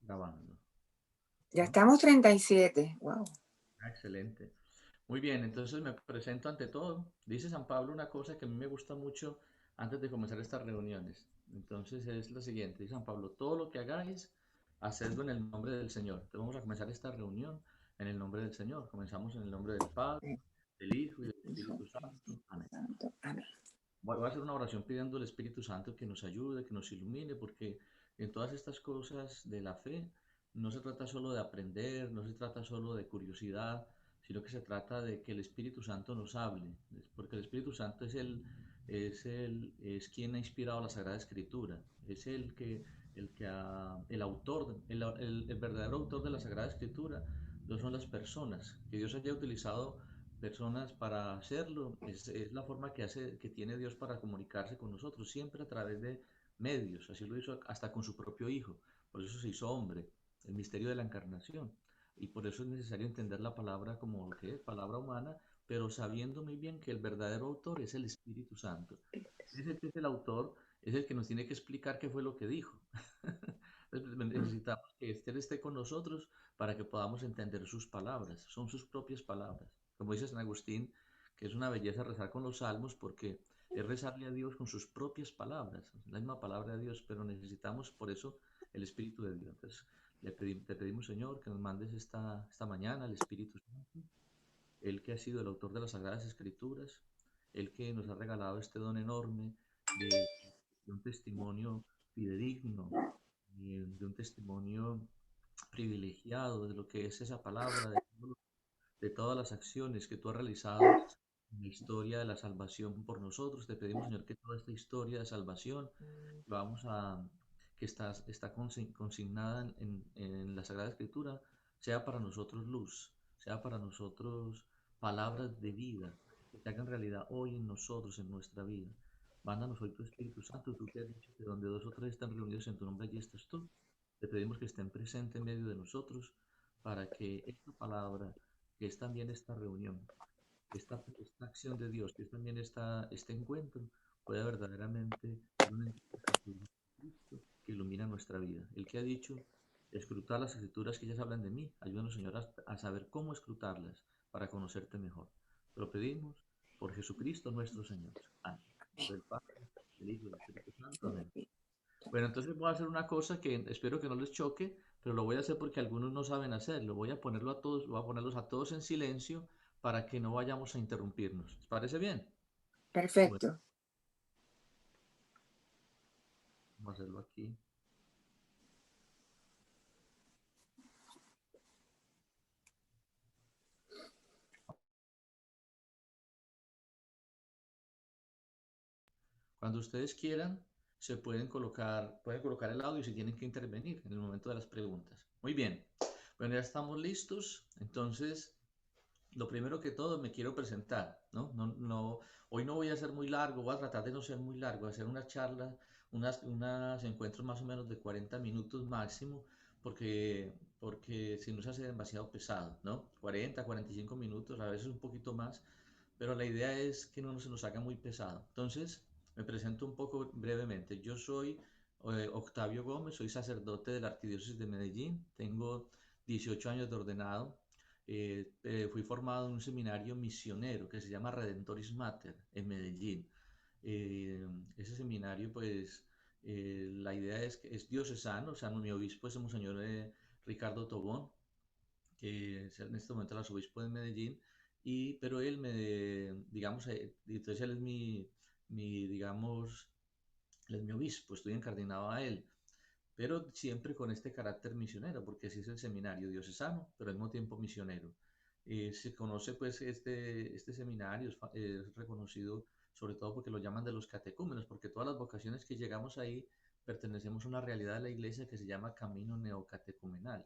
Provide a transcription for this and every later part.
grabando, Ya ¿no? estamos 37. Wow. Ah, excelente. Muy bien, entonces me presento ante todo. Dice San Pablo una cosa que a mí me gusta mucho antes de comenzar estas reuniones. Entonces es lo siguiente, dice San Pablo, todo lo que hagáis, hacedlo en el nombre del Señor. Entonces vamos a comenzar esta reunión en el nombre del Señor. Comenzamos en el nombre del Padre, del Hijo y del Hijo, Espíritu Santo. Amén. Santo. Amén. Voy a hacer una oración pidiendo al Espíritu Santo que nos ayude, que nos ilumine, porque en todas estas cosas de la fe no se trata solo de aprender, no se trata solo de curiosidad, sino que se trata de que el Espíritu Santo nos hable, porque el Espíritu Santo es quien ha inspirado la Sagrada Escritura, es el autor, el verdadero autor de la Sagrada Escritura, no son las personas, que Dios haya utilizado personas para hacerlo. Es la forma que tiene Dios para comunicarse con nosotros, siempre a través de medios. Así lo hizo hasta con su propio Hijo. Por eso se hizo hombre, el misterio de la encarnación. Y por eso es necesario entender la palabra como lo que es, palabra humana, pero sabiendo muy bien que el verdadero autor es el Espíritu Santo. Ese que es el autor, es el que nos tiene que explicar qué fue lo que dijo. Entonces, necesitamos que Él esté con nosotros para que podamos entender sus palabras. Son sus propias palabras. Como dice San Agustín, que es una belleza rezar con los salmos porque es rezarle a Dios con sus propias palabras, la misma palabra de Dios, pero necesitamos por eso el Espíritu de Dios. Entonces, te pedimos, Señor, que nos mandes esta mañana el Espíritu Santo, Él que ha sido el autor de las Sagradas Escrituras, Él que nos ha regalado este don enorme de un testimonio fidedigno, de un testimonio privilegiado de lo que es esa palabra, de todas las acciones que tú has realizado en la historia de la salvación por nosotros. Te pedimos, Señor, que toda esta historia de salvación vamos a, que está consignada en la Sagrada Escritura, sea para nosotros luz, sea para nosotros palabras de vida, que se hagan realidad hoy en nosotros, en nuestra vida. Mándanos hoy tu Espíritu Santo, tú que has dicho que donde dos o tres están reunidos en tu nombre, allí estás tú. Te pedimos que estén presentes en medio de nosotros para que esta palabra, que es también esta reunión, esta acción de Dios, que es también este encuentro, pueda verdaderamente ser un encuentro con Cristo que ilumina nuestra vida. El que ha dicho, escrutar las escrituras que ellas hablan de mí, ayúdanos, Señor, a saber cómo escrutarlas para conocerte mejor. Te lo pedimos por Jesucristo nuestro Señor. Amén. Del Padre, del Hijo y del Espíritu Santo. Amén. Bueno, entonces voy a hacer una cosa que espero que no les choque, pero lo voy a hacer porque algunos no saben hacerlo. Voy a ponerlo a todos, voy a ponerlos a todos en silencio para que no vayamos a interrumpirnos. ¿Les parece bien? Bueno, Perfecto. vamos a hacerlo aquí. Cuando ustedes quieran, pueden colocar el audio si tienen que intervenir en el momento de las preguntas. Muy bien. Bueno, ya estamos listos. Entonces, lo primero que todo me quiero presentar, ¿no? Hoy no voy a ser muy largo, voy a tratar de no ser muy largo, voy a hacer una charla, unos encuentros más o menos de 40 minutos máximo, porque si no se hace demasiado pesado, ¿no? 45 minutos, a veces un poquito más, pero la idea es que no se nos haga muy pesado. Entonces, me presento un poco brevemente. Yo soy Octavio Gómez, soy sacerdote de la Arquidiócesis de Medellín, tengo 18 años de ordenado. Fui formado en un seminario misionero que se llama Redentoris Mater en Medellín. Eh, Ese seminario, pues, la idea es que es diocesano, o sea, mi obispo es el Monseñor Ricardo Tobón, que es en este momento el arzobispo de Medellín, pero él digamos, entonces él es digamos, él es mi obispo, estoy encardinado a él, pero siempre con este carácter misionero, porque así es el seminario diocesano, pero al mismo tiempo misionero. Se conoce pues este seminario, es reconocido sobre todo porque lo llaman de los catecúmenos, porque todas las vocaciones que llegamos ahí pertenecemos a una realidad de la iglesia que se llama camino neocatecumenal,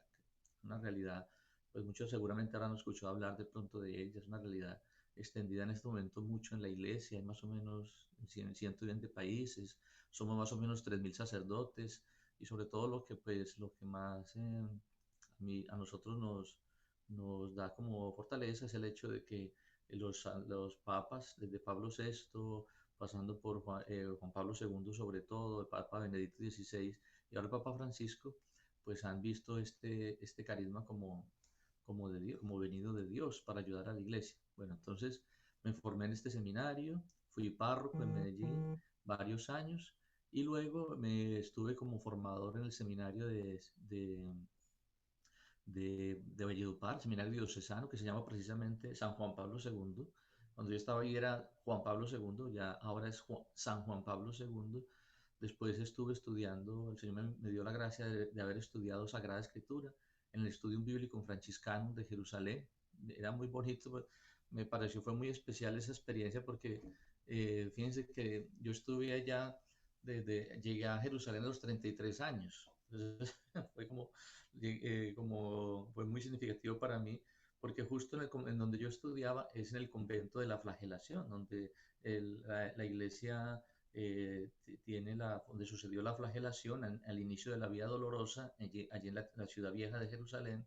una realidad, pues muchos seguramente habrán escuchado hablar de pronto de ella, es una realidad extendida en este momento mucho en la iglesia, hay más o menos en 120 países, somos más o menos 3.000 sacerdotes, y sobre todo lo que más a nosotros nos da como fortaleza es el hecho de que los papas, desde Pablo VI, pasando por Juan Pablo II sobre todo, el Papa Benedicto XVI y ahora el Papa Francisco, pues han visto este carisma como de Dios, como venido de Dios para ayudar a la iglesia. Bueno, entonces me formé en este seminario, fui párroco en Medellín varios años y luego me estuve como formador en el seminario de Valledupar, seminario diocesano que se llama precisamente San Juan Pablo II. Cuando yo estaba ahí era Juan Pablo II, ya ahora es San Juan Pablo II. Después estuve estudiando, el Señor me dio la gracia de haber estudiado Sagrada Escritura en el Estudium Bíblico Franciscano de Jerusalén. Era muy bonito, me pareció, fue muy especial esa experiencia porque fíjense que yo estuve allá llegué a Jerusalén a los 33 años. Entonces, fue como fue muy significativo para mí porque justo en donde yo estudiaba es en el convento de la Flagelación, donde la iglesia tiene donde sucedió la flagelación al inicio de la Vía Dolorosa, allí en la ciudad vieja de Jerusalén.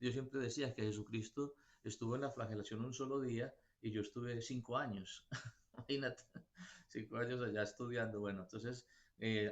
Yo siempre decía que Jesucristo estuvo en la flagelación un solo día y yo estuve 5 años. Imagínate, 5 años allá estudiando. Bueno, entonces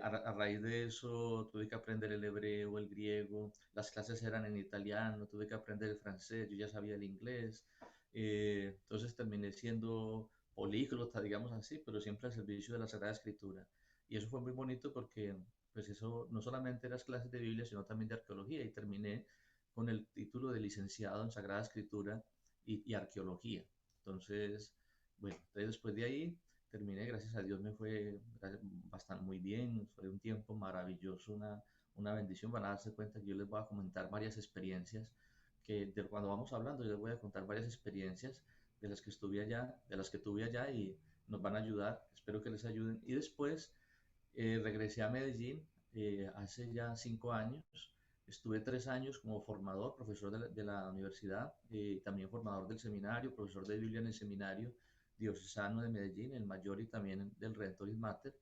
a raíz de eso tuve que aprender el hebreo, el griego, las clases eran en italiano, tuve que aprender el francés, yo ya sabía el inglés, entonces terminé siendo políglota, digamos así, pero siempre al servicio de la Sagrada Escritura. Y eso fue muy bonito porque pues eso no solamente eran clases de Biblia, sino también de arqueología y terminé con el título de licenciado en Sagrada Escritura y arqueología. Entonces, bueno, entonces después de ahí terminé, gracias a Dios me fue bastante muy bien, fue un tiempo maravilloso, una bendición. Van a darse cuenta que yo les voy a comentar varias experiencias cuando vamos hablando, yo les voy a contar varias experiencias de las que estuve allá, de las que tuve allá y nos van a ayudar, espero que les ayuden. Y después regresé a Medellín hace ya 5 años, estuve 3 años como formador, profesor de la universidad, también formador del seminario, profesor de Biblia en el seminario diocesano de Medellín, el mayor y también del Redentoris Mater.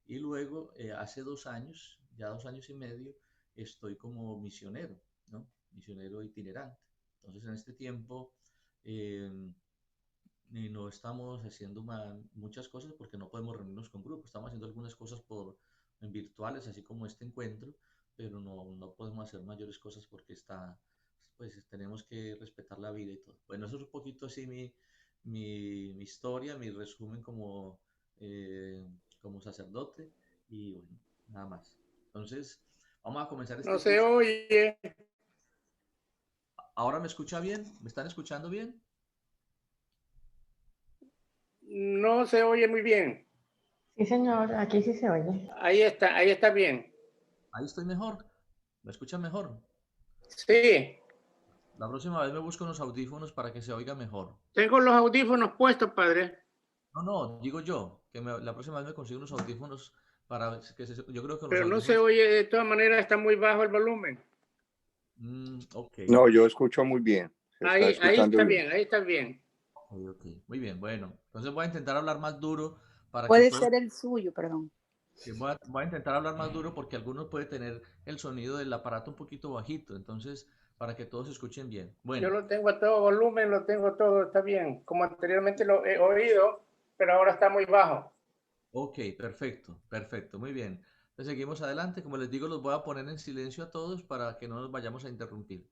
Y luego, hace 2 años, ya 2 años y medio, estoy como misionero, ¿no? Misionero itinerante. Entonces, en este tiempo, eh, no estamos haciendo muchas cosas porque no podemos reunirnos con grupos. Estamos haciendo algunas cosas en virtuales, así como este encuentro, pero no podemos hacer mayores cosas porque pues tenemos que respetar la vida y todo. Bueno, eso es un poquito así mi historia, mi resumen como sacerdote y bueno, nada más. Entonces, vamos a comenzar No este se curso. oye, ¿Ahora me escucha bien? ¿Me están escuchando bien? no se oye muy bien. Sí, señor, aquí sí se oye. Ahí está bien. Ahí estoy mejor. ¿Me escuchan mejor? Sí, La próxima vez me busco unos audífonos para que se oiga mejor. tengo los audífonos puestos, padre. No, digo yo, que la próxima vez me consigo unos audífonos yo creo que los Pero no se audífonos. oye, de todas maneras está muy bajo el volumen. Ok, No, yo escucho muy bien. Se está Ahí escuchando está bien. bien, ahí está bien. ok. Muy bien, bueno. Entonces voy a intentar hablar más duro para que Puede todos. ser el suyo, perdón. Voy a intentar hablar más duro porque algunos puede tener el sonido del aparato un poquito bajito. Entonces, para que todos escuchen bien. Yo Bueno, lo tengo a todo volumen, lo tengo todo, está bien. Como anteriormente lo he oído, pero ahora está muy bajo. ok, perfecto, perfecto, muy bien. Entonces seguimos adelante. Como les digo, los voy a poner en silencio a todos para que no nos vayamos a interrumpir.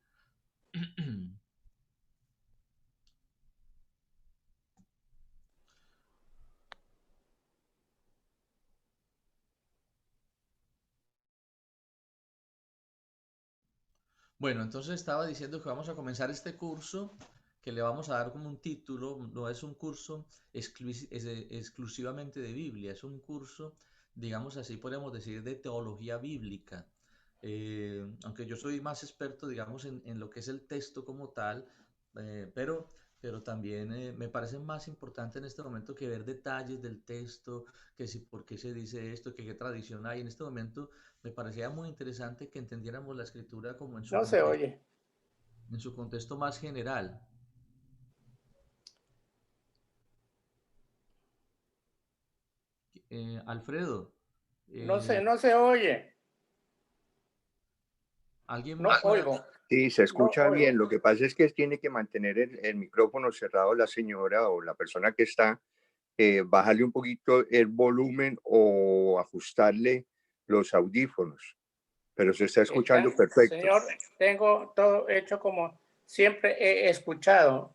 Bueno, entonces estaba diciendo que vamos a comenzar este curso que le vamos a dar como un título, no es un curso exclusivamente de Biblia, es un curso, digamos así, podríamos decir, de teología bíblica. Aunque yo soy más experto, digamos, en lo que es el texto como tal, pero también me parece más importante en este momento que ver detalles del texto, que si por qué se dice esto, que qué tradición hay. En este momento me parecía muy interesante que entendiéramos la escritura como No se oye. en su contexto más general. Alfredo, eh, No se oye. ¿alguien No más puede? oigo. Sí, se No escucha bien. oigo. Lo que pasa es que tiene que mantener el micrófono cerrado la señora o la persona que está, bajarle un poquito el volumen o ajustarle los audífonos. pero se está escuchando perfecto. Señor, tengo todo hecho como siempre he escuchado.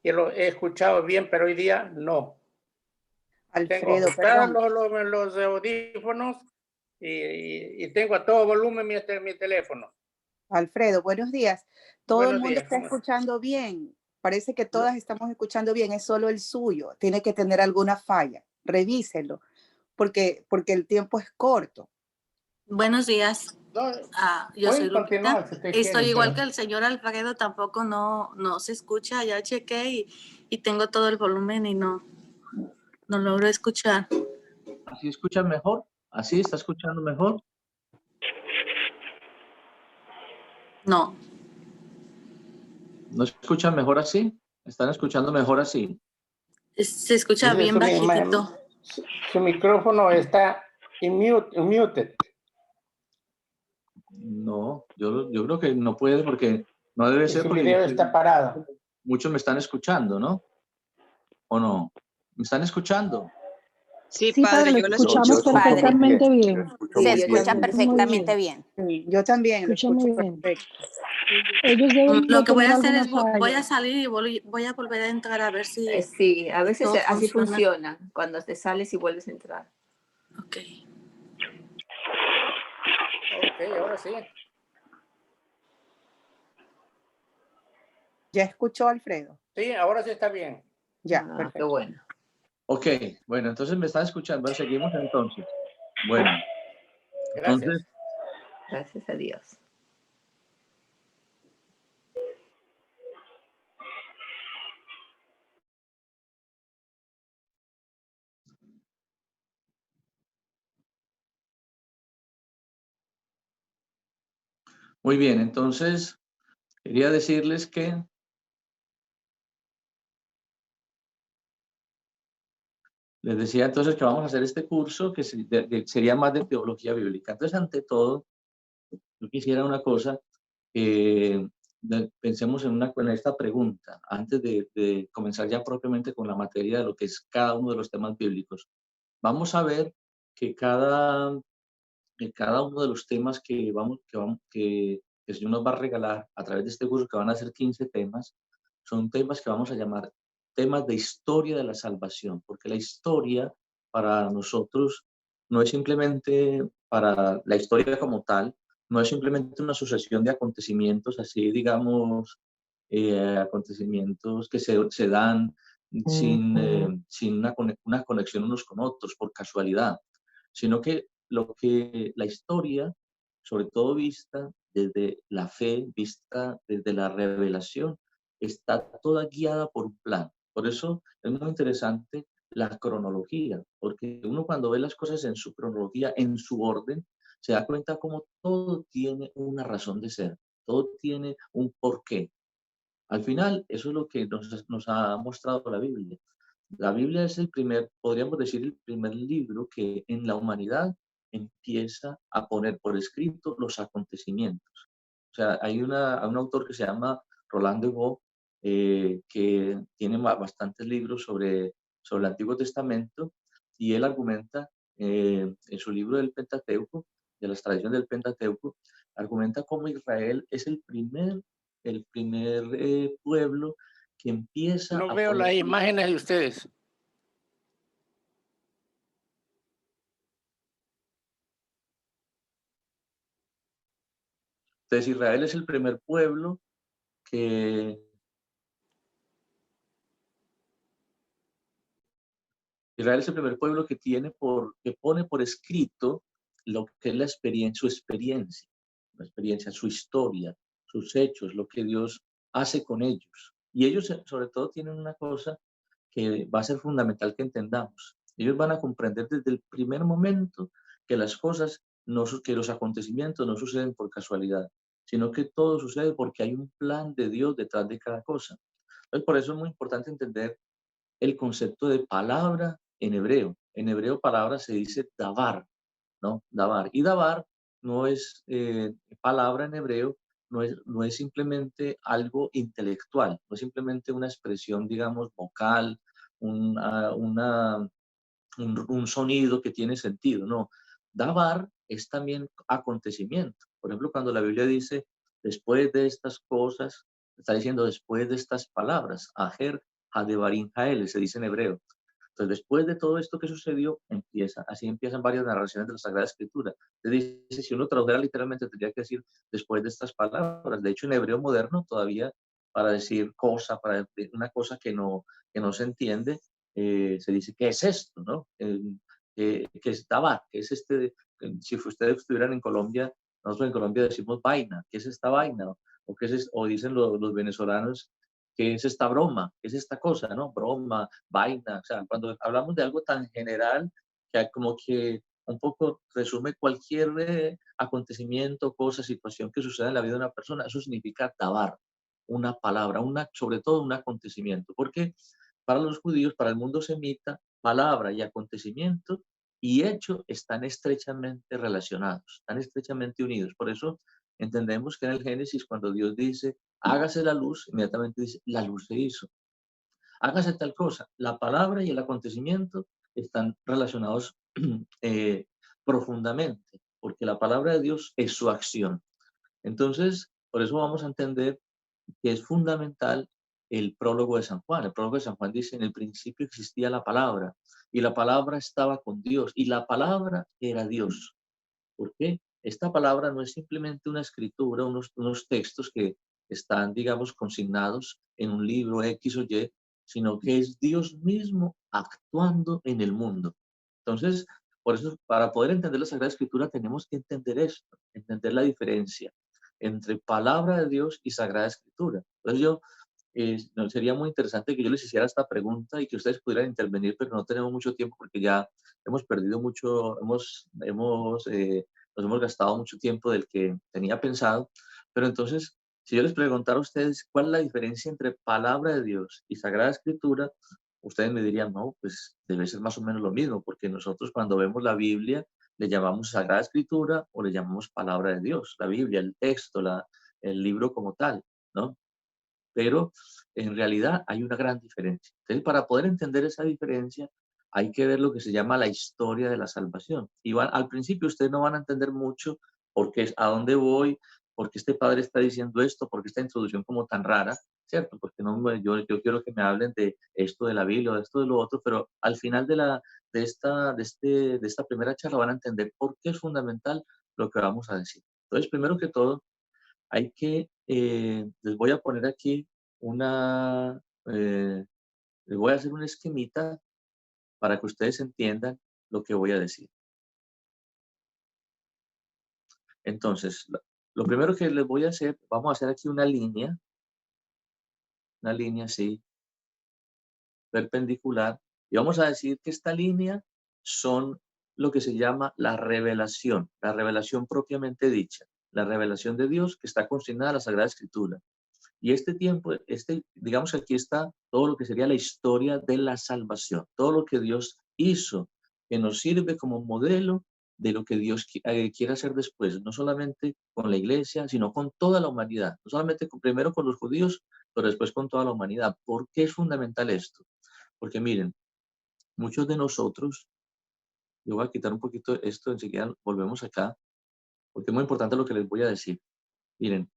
Y lo he escuchado bien, pero hoy día no. Tengo Alfredo, ajustados perdón. los audífonos y tengo a todo volumen mi teléfono. Alfredo, buenos días. Todo el Buenos mundo días. está escuchando bien. Parece que todas estamos escuchando bien. Es solo el suyo. Tiene que tener alguna falla. Revíselo, porque el tiempo es corto. Buenos días. No, Yo soy pueden continuar Lupita. si ustedes Estoy quieren, igual pero- que el señor Alfredo, tampoco no se escucha. Ya chequé y tengo todo el volumen y no logro escuchar. ¿Así escucha mejor? ¿Así está escuchando mejor? No. ¿No escuchan mejor así? ¿Están escuchando mejor así? Se escucha Dice bien su bajitito. su micrófono está muted. No, yo creo que no puede porque no debe Y ser su porque video está parado. muchos me están escuchando, ¿no? ¿O no? ¿Me están escuchando? Sí, Sí, padre, padre, yo lo lo escuchamos Yo escucho muy perfectamente Yo bien. escucho Sí, muy yo bien. también. perfectamente bien. Sí, yo también lo Escucha escucho muy bien. perfecto. Ellos deben Lo de que voy tener a hacer alguna es, voy falla. a salir y voy a volver a entrar a ver si Sí, a veces todo así funciona. funciona, cuando te sales y vuelves a entrar. Ok. Ok, ahora sí. ¿Ya escuchó, Alfredo? Sí, ahora sí está bien. Ya, Qué perfecto. bueno. Ok, bueno, entonces me están escuchando. Bueno, seguimos entonces. Bueno, Gracias. entonces, Gracias a Dios. muy bien, entonces quería decirles que les decía entonces que vamos a hacer este curso que sería más de teología bíblica. Entonces, ante todo, yo quisiera una cosa, pensemos en esta pregunta, antes de comenzar ya propiamente con la materia de lo que es cada uno de los temas bíblicos. Vamos a ver que cada uno de los temas que el Señor nos va a regalar a través de este curso, que van a ser 15 temas, son temas que vamos a llamar temas de historia de la salvación, porque la historia para nosotros no es simplemente para la historia como tal, no es simplemente una sucesión de acontecimientos, así digamos, acontecimientos que se dan sin una conexión unos con otros, por casualidad, sino que la historia, sobre todo vista desde la fe, vista desde la revelación, está toda guiada por un plan. Por eso es muy interesante la cronología, porque uno cuando ve las cosas en su cronología, en su orden, se da cuenta cómo todo tiene una razón de ser, todo tiene un porqué. Al final, eso es lo que nos ha mostrado la Biblia. La Biblia es podríamos decir, el primer libro que en la humanidad empieza a poner por escrito los acontecimientos. O sea, hay un autor que se llama Rolando Go, que tiene bastantes libros sobre el Antiguo Testamento, y él argumenta en su libro del Pentateuco, de las tradiciones del Pentateuco, argumenta cómo Israel es el primer pueblo que empieza No a veo poner. las imágenes de ustedes. Entonces Israel es el primer pueblo que Israel es el primer pueblo que que pone por escrito lo que es la experiencia, su historia, sus hechos, lo que Dios hace con ellos. Y ellos sobre todo tienen una cosa que va a ser fundamental que entendamos. Ellos van a comprender desde el primer momento que las cosas, que los acontecimientos no suceden por casualidad, sino que todo sucede porque hay un plan de Dios detrás de cada cosa. Entonces, por eso es muy importante entender el concepto de palabra en hebreo. En hebreo palabra se dice davar, ¿no? Davar. Y davar no es palabra en hebreo, no es simplemente algo intelectual, no es simplemente una expresión, digamos, vocal, un sonido que tiene sentido, no. Davar es también acontecimiento. Por ejemplo, cuando la Biblia dice, después de estas cosas, está diciendo después de estas palabras, Ajer, Hadebarim, Jael, se dice en hebreo. Entonces, después de todo esto que sucedió, así empiezan varias narraciones de la Sagrada Escritura. Entonces dice, si uno tradujera literalmente, tendría que decir después de estas palabras. De hecho, en hebreo moderno todavía, para decir cosa, para decir una cosa que no se entiende, se dice, ¿qué es esto? ¿No? ¿Qué es tabac? ¿Qué es este? Si ustedes estuvieran en Colombia, nosotros en Colombia decimos vaina. ¿Qué es esta vaina? O, ¿qué es, o dicen los venezolanos, ¿qué es esta broma? ¿Qué es esta cosa? ¿No? Broma, vaina. O sea, cuando hablamos de algo tan general, que como que un poco resume cualquier acontecimiento, cosa, situación que suceda en la vida de una persona, eso significa tabar, una palabra, sobre todo un acontecimiento. Porque para los judíos, para el mundo semita, palabra y acontecimiento y hecho están estrechamente relacionados, están estrechamente unidos. Por eso entendemos que en el Génesis, cuando Dios dice, hágase la luz, inmediatamente dice, la luz se hizo. Hágase tal cosa. La palabra y el acontecimiento están relacionados profundamente, porque la palabra de Dios es su acción. Entonces, por eso vamos a entender que es fundamental el prólogo de San Juan. El prólogo de San Juan dice, en el principio existía la palabra, y la palabra estaba con Dios, y la palabra era Dios. ¿Por qué? Esta palabra no es simplemente una escritura, unos textos que están, digamos, consignados en un libro X o Y, sino que es Dios mismo actuando en el mundo. Entonces, por eso, para poder entender la Sagrada Escritura, tenemos que entender esto, entender la diferencia entre palabra de Dios y Sagrada Escritura. Entonces sería muy interesante que yo les hiciera esta pregunta y que ustedes pudieran intervenir, pero no tenemos mucho tiempo porque ya hemos perdido mucho, nos hemos gastado mucho tiempo del que tenía pensado. Pero entonces, si yo les preguntara a ustedes cuál es la diferencia entre palabra de Dios y Sagrada Escritura, ustedes me dirían, no, pues debe ser más o menos lo mismo, porque nosotros cuando vemos la Biblia le llamamos Sagrada Escritura o le llamamos palabra de Dios, la Biblia, el texto, el libro como tal, ¿no? Pero en realidad hay una gran diferencia. Entonces, para poder entender esa diferencia, hay que ver lo que se llama la historia de la salvación. Y al principio ustedes no van a entender mucho por qué, a dónde voy, por qué este padre está diciendo esto, por qué esta introducción como tan rara, ¿cierto? Porque yo quiero que me hablen de esto de la Biblia, de esto de lo otro, pero al final de esta primera charla van a entender por qué es fundamental lo que vamos a decir. Entonces, primero que todo, les voy a poner aquí les voy a hacer un esquemita para que ustedes entiendan lo que voy a decir. Entonces, lo primero que les voy a hacer, vamos a hacer aquí una línea así, perpendicular, y vamos a decir que esta línea son lo que se llama la revelación propiamente dicha, la revelación de Dios que está consignada en la Sagrada Escritura. Y este tiempo, digamos que aquí está todo lo que sería la historia de la salvación, todo lo que Dios hizo, que nos sirve como modelo de lo que Dios quiere hacer después, no solamente con la iglesia, sino con toda la humanidad, no solamente primero con los judíos, pero después con toda la humanidad. ¿Por qué es fundamental esto? Porque miren, muchos de nosotros, yo voy a quitar un poquito esto, enseguida volvemos acá, porque es muy importante lo que les voy a decir. Miren,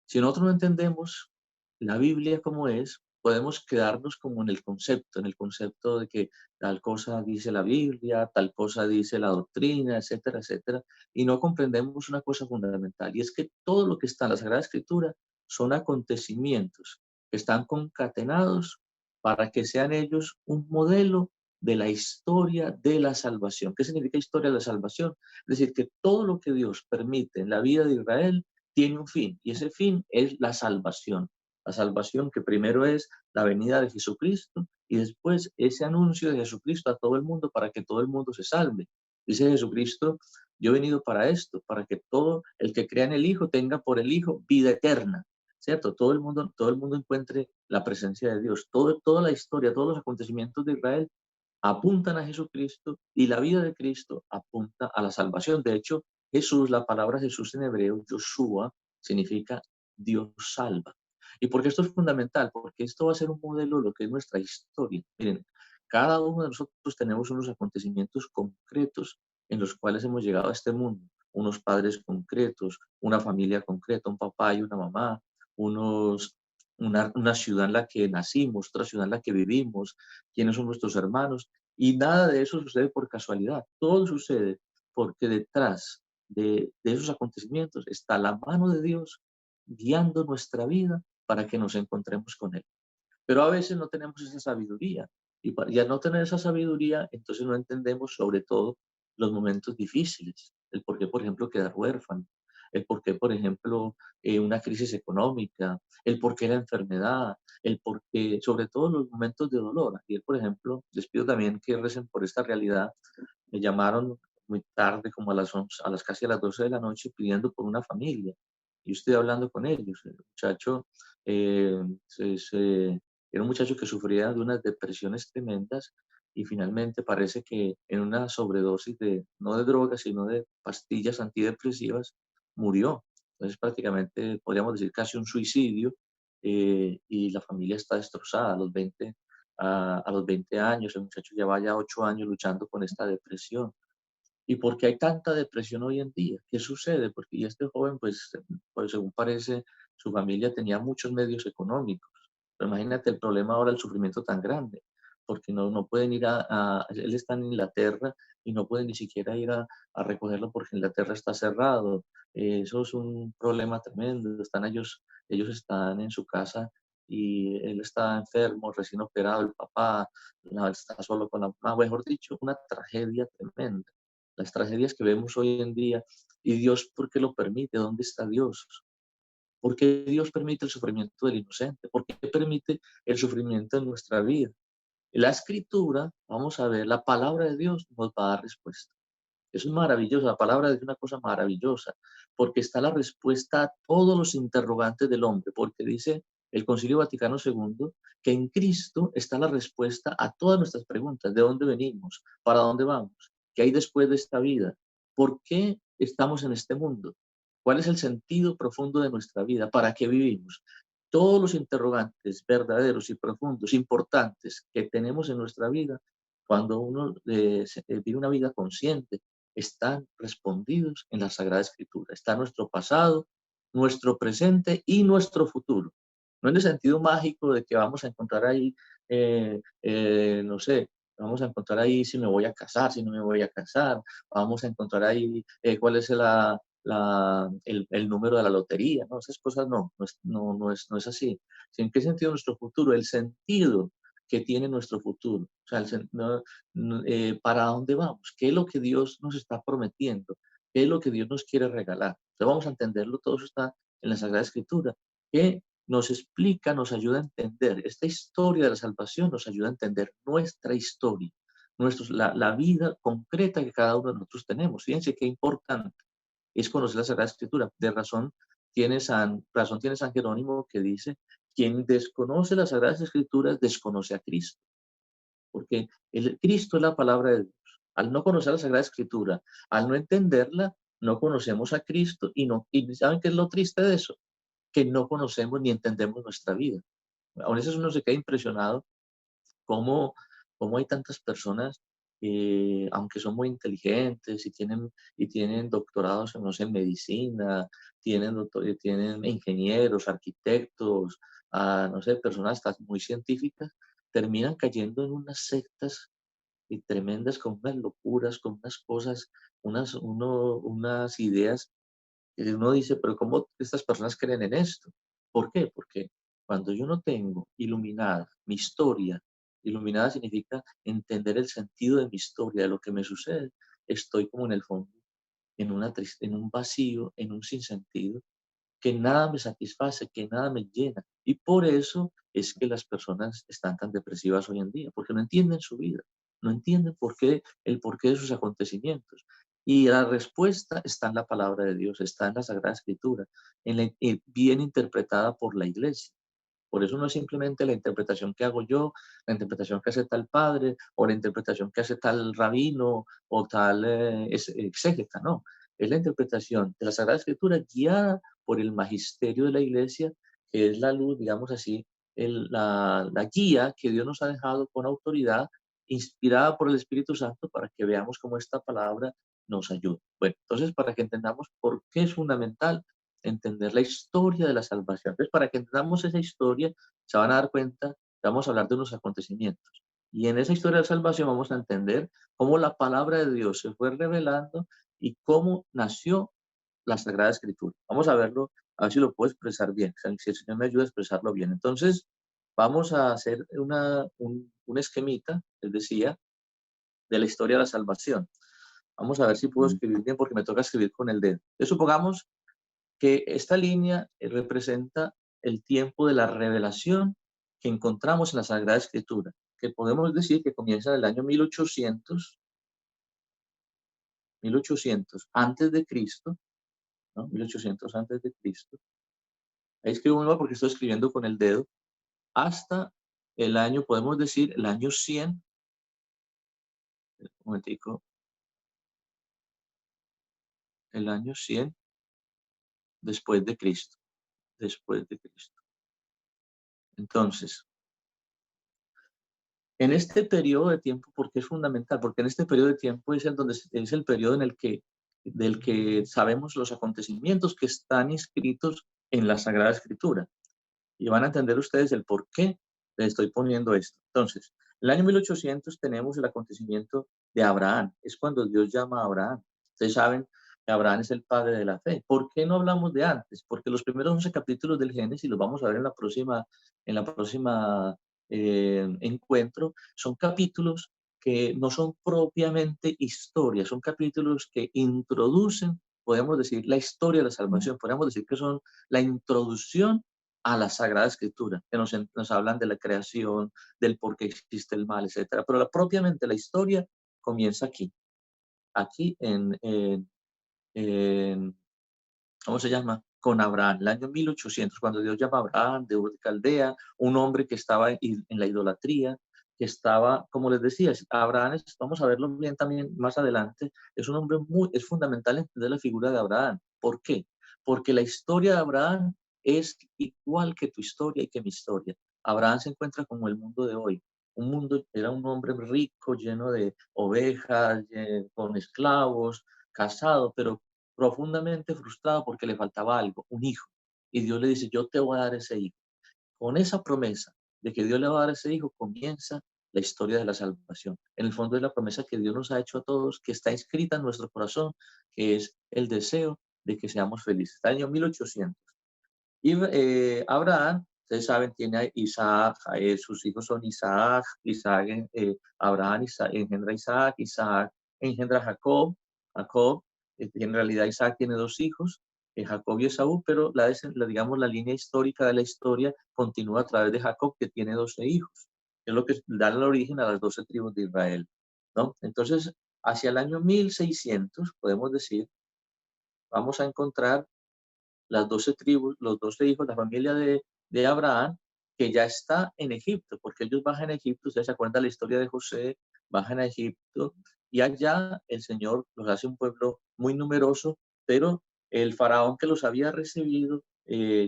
si nosotros no entendemos la Biblia como es, podemos quedarnos como en el concepto de que tal cosa dice la Biblia, tal cosa dice la doctrina, etcétera, etcétera, y no comprendemos una cosa fundamental, y es que todo lo que está en la Sagrada Escritura son acontecimientos que están concatenados para que sean ellos un modelo de la historia de la salvación. ¿Qué significa historia de la salvación? Es decir, que todo lo que Dios permite en la vida de Israel tiene un fin, y ese fin es la salvación. La salvación que primero es la venida de Jesucristo y después ese anuncio de Jesucristo a todo el mundo para que todo el mundo se salve. Dice Jesucristo, yo he venido para esto, para que todo el que crea en el Hijo tenga por el Hijo vida eterna, ¿cierto? Todo el mundo encuentre la presencia de Dios. Toda la historia, todos los acontecimientos de Israel apuntan a Jesucristo y la vida de Cristo apunta a la salvación. De hecho, Jesús, la palabra Jesús en hebreo, Yoshua, significa Dios salva. ¿Y por qué esto es fundamental? Porque esto va a ser un modelo de lo que es nuestra historia. Miren, cada uno de nosotros tenemos unos acontecimientos concretos en los cuales hemos llegado a este mundo. unos padres concretos, una familia concreta, un papá y una mamá, una ciudad en la que nacimos, otra ciudad en la que vivimos, quiénes son nuestros hermanos, y nada de eso sucede por casualidad, todo sucede porque detrás de esos acontecimientos está la mano de Dios guiando nuestra vida para que nos encontremos con Él. Pero a veces no tenemos esa sabiduría, y al no tener esa sabiduría, entonces no entendemos sobre todo los momentos difíciles, el por qué, por ejemplo, quedar huérfano, el por qué, por ejemplo, una crisis económica, el por qué la enfermedad, el por qué, sobre todo los momentos de dolor. Ayer, por ejemplo, les pido también que recen por esta realidad. Me llamaron muy tarde, como a las 11, casi a las 12 de la noche, pidiendo por una familia. Y yo estoy hablando con ellos. El muchacho eh, era un muchacho que sufría de unas depresiones tremendas y finalmente parece que en una sobredosis no de drogas, sino de pastillas antidepresivas, murió. Entonces prácticamente podríamos decir casi un suicidio, y la familia está destrozada a los 20 años. El muchacho lleva ya 8 años luchando con esta depresión. ¿Y por qué hay tanta depresión hoy en día? ¿Qué sucede? Porque y este joven, pues según parece, su familia tenía muchos medios económicos. Pero imagínate el problema ahora, el sufrimiento tan grande, porque no pueden ir él está en Inglaterra y no pueden ni siquiera ir a recogerlo porque Inglaterra está cerrado. Eso es un problema tremendo. Ellos están en su casa y él está enfermo, recién operado, el papá está solo con la mamá, mejor dicho, una tragedia tremenda. Las tragedias que vemos hoy en día. ¿Y Dios por qué lo permite? ¿Dónde está Dios? ¿Por qué Dios permite el sufrimiento del inocente? ¿Por qué permite el sufrimiento en nuestra vida? La escritura, vamos a ver, la palabra de Dios nos va a dar respuesta. Eso es maravilloso, la palabra es una cosa maravillosa, porque está la respuesta a todos los interrogantes del hombre, porque dice el Concilio Vaticano II que en Cristo está la respuesta a todas nuestras preguntas: ¿de dónde venimos? ¿Para dónde vamos? ¿Qué hay después de esta vida? ¿Por qué estamos en este mundo? ¿Cuál es el sentido profundo de nuestra vida? ¿Para qué vivimos? Todos los interrogantes verdaderos y profundos, importantes que tenemos en nuestra vida, cuando uno vive una vida consciente, están respondidos en la Sagrada Escritura. Está nuestro pasado, nuestro presente y nuestro futuro. No en el sentido mágico de que vamos a encontrar ahí, no sé, vamos a encontrar ahí si me voy a casar, si no me voy a casar, vamos a encontrar ahí cuál es el número de la lotería, ¿no? Esas cosas no es así. ¿En qué sentido nuestro futuro? El sentido que tiene nuestro futuro. O sea, ¿para dónde vamos? ¿Qué es lo que Dios nos está prometiendo? ¿Qué es lo que Dios nos quiere regalar? Entonces vamos a entenderlo, todo eso está en la Sagrada Escritura, que nos explica, nos ayuda a entender. Esta historia de la salvación nos ayuda a entender nuestra historia, la vida concreta que cada uno de nosotros tenemos. Fíjense qué importante es conocer la Sagrada Escritura. Razón tiene San Jerónimo, que dice: quien desconoce las Sagradas Escrituras desconoce a Cristo, porque Cristo es la palabra de Dios. Al no conocer la Sagrada Escritura, al no entenderla, no conocemos a Cristo, y ¿saben qué es lo triste de eso? Que no conocemos ni entendemos nuestra vida. A veces uno se queda impresionado cómo hay tantas personas, aunque son muy inteligentes y tienen doctorados no sé, en medicina, tienen ingenieros, arquitectos, no sé, personas hasta muy científicas, terminan cayendo en unas sectas tremendas, con unas locuras, con unas cosas, unas ideas que uno dice: pero ¿cómo estas personas creen en esto? ¿Por qué? Porque cuando yo no tengo iluminada mi historia, iluminada significa entender el sentido de mi historia, de lo que me sucede, estoy como en el fondo, en un vacío, en un sinsentido, que nada me satisface, que nada me llena. Y por eso es que las personas están tan depresivas hoy en día, porque no entienden su vida, no entienden el porqué de sus acontecimientos. Y la respuesta está en la palabra de Dios, está en la Sagrada Escritura, bien interpretada por la Iglesia. Por eso no es simplemente la interpretación que hago yo, la interpretación que hace tal padre, o la interpretación que hace tal rabino, o tal exégeta, no. Es la interpretación de la Sagrada Escritura guiada por el magisterio de la Iglesia, que es la luz, digamos así, la guía que Dios nos ha dejado con autoridad, inspirada por el Espíritu Santo, para que veamos cómo esta palabra nos ayude. Bueno, entonces para que entendamos por qué es fundamental entender la historia de la salvación. Entonces, para que entendamos esa historia, se van a dar cuenta que vamos a hablar de unos acontecimientos. Y en esa historia de la salvación vamos a entender cómo la palabra de Dios se fue revelando y cómo nació la Sagrada Escritura. Vamos a verlo, a ver si lo puedo expresar bien, si el Señor me ayuda a expresarlo bien. Entonces, vamos a hacer un esquemita, les decía, de la historia de la salvación. Vamos a ver si puedo escribir bien porque me toca escribir con el dedo. Entonces, supongamos que esta línea representa el tiempo de la revelación que encontramos en la Sagrada Escritura, que podemos decir que comienza en el año 1800 antes de Cristo, ¿no? 1800 antes de Cristo. Ahí escribo uno porque estoy escribiendo con el dedo, hasta el año, podemos decir, el año 100, un momentico, el año 100 después de Cristo, después de Cristo. Entonces, en este periodo de tiempo, ¿por qué es fundamental? Porque en este periodo de tiempo es el periodo del que sabemos los acontecimientos que están inscritos en la Sagrada Escritura. Y van a entender ustedes el por qué les estoy poniendo esto. Entonces, el año 1800 tenemos el acontecimiento de Abraham. Es cuando Dios llama a Abraham. Ustedes saben que Abraham es el padre de la fe. ¿Por qué no hablamos de antes? Porque los primeros 11 capítulos del Génesis, los vamos a ver en la próxima encuentro, son capítulos que no son propiamente historias, son capítulos que introducen, podemos decir, la historia de la salvación. Podemos decir que son la introducción a la Sagrada Escritura, que nos hablan de la creación, del por qué existe el mal, etc. Pero propiamente la historia comienza aquí ¿cómo se llama? Con Abraham, el año 1800, cuando Dios llama a Abraham de Ur de Caldea, un hombre que estaba en la idolatría, que estaba, como les decía, Abraham, vamos a verlo bien también más adelante, es un hombre es fundamental entender la figura de Abraham. ¿Por qué? Porque la historia de Abraham es igual que tu historia y que mi historia. Abraham se encuentra como el mundo de hoy. Era un hombre rico, lleno de ovejas, con esclavos, casado, pero profundamente frustrado porque le faltaba algo, un hijo. Y Dios le dice, yo te voy a dar ese hijo. Con esa promesa de que Dios le va a dar ese hijo, comienza la historia de la salvación. En el fondo es la promesa que Dios nos ha hecho a todos, que está inscrita en nuestro corazón, que es el deseo de que seamos felices. Está en el año 1800. Y Abraham, ustedes saben, tiene a Isaac, sus hijos son Isaac, Abraham engendra a Isaac engendra a Jacob, en realidad Isaac tiene dos hijos, Jacob y Esaú, pero digamos, la línea histórica de la historia continúa a través de Jacob, que tiene 12 hijos, que es lo que da el origen a las 12 tribus de Israel, ¿no? Entonces, hacia el año 1600, podemos decir, vamos a encontrar las 12 tribus, los 12 hijos, la familia de Abraham, que ya está en Egipto, porque ellos bajan a Egipto, ustedes se acuerdan la historia de José, bajan a Egipto, y allá el Señor los hace un pueblo muy numeroso, pero el faraón que los había recibido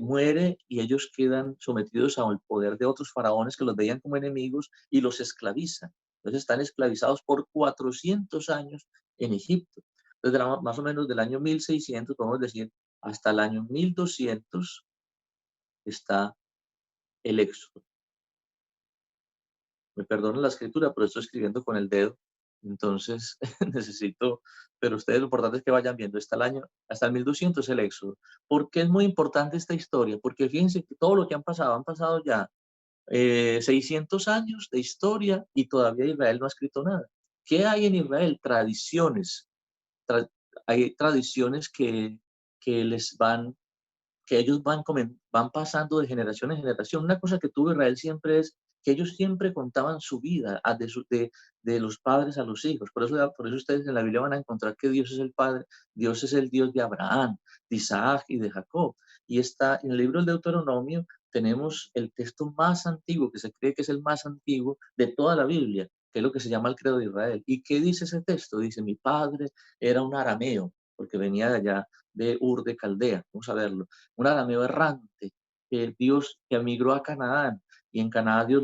muere y ellos quedan sometidos al poder de otros faraones que los veían como enemigos y los esclavizan. Entonces están esclavizados por 400 años en Egipto. Entonces, más o menos del año 1600, podemos decir, hasta el año 1200 está el Éxodo. Me perdonen la escritura, pero estoy escribiendo con el dedo, entonces necesito, pero ustedes lo importante es que vayan viendo, hasta el 1200 el Éxodo. ¿Por qué es muy importante esta historia? Porque fíjense que todo lo que han pasado ya 600 años de historia y todavía Israel no ha escrito nada. ¿Qué hay en Israel? Tradiciones. Hay tradiciones que ellos van pasando de generación en generación. Una cosa que tuvo Israel siempre es que ellos siempre contaban su vida de los padres a los hijos. Por eso ustedes en la Biblia van a encontrar que Dios es el Padre, Dios es el Dios de Abraham, de Isaac y de Jacob. Y está en el libro del Deuteronomio, tenemos el texto más antiguo, que se cree que es el más antiguo de toda la Biblia, que es lo que se llama el Credo de Israel. ¿Y qué dice ese texto? Dice, mi padre era un arameo, porque venía de allá, de Ur de Caldea. Vamos a verlo. Un arameo errante, Dios que emigró a Canaán y en Canaán Dios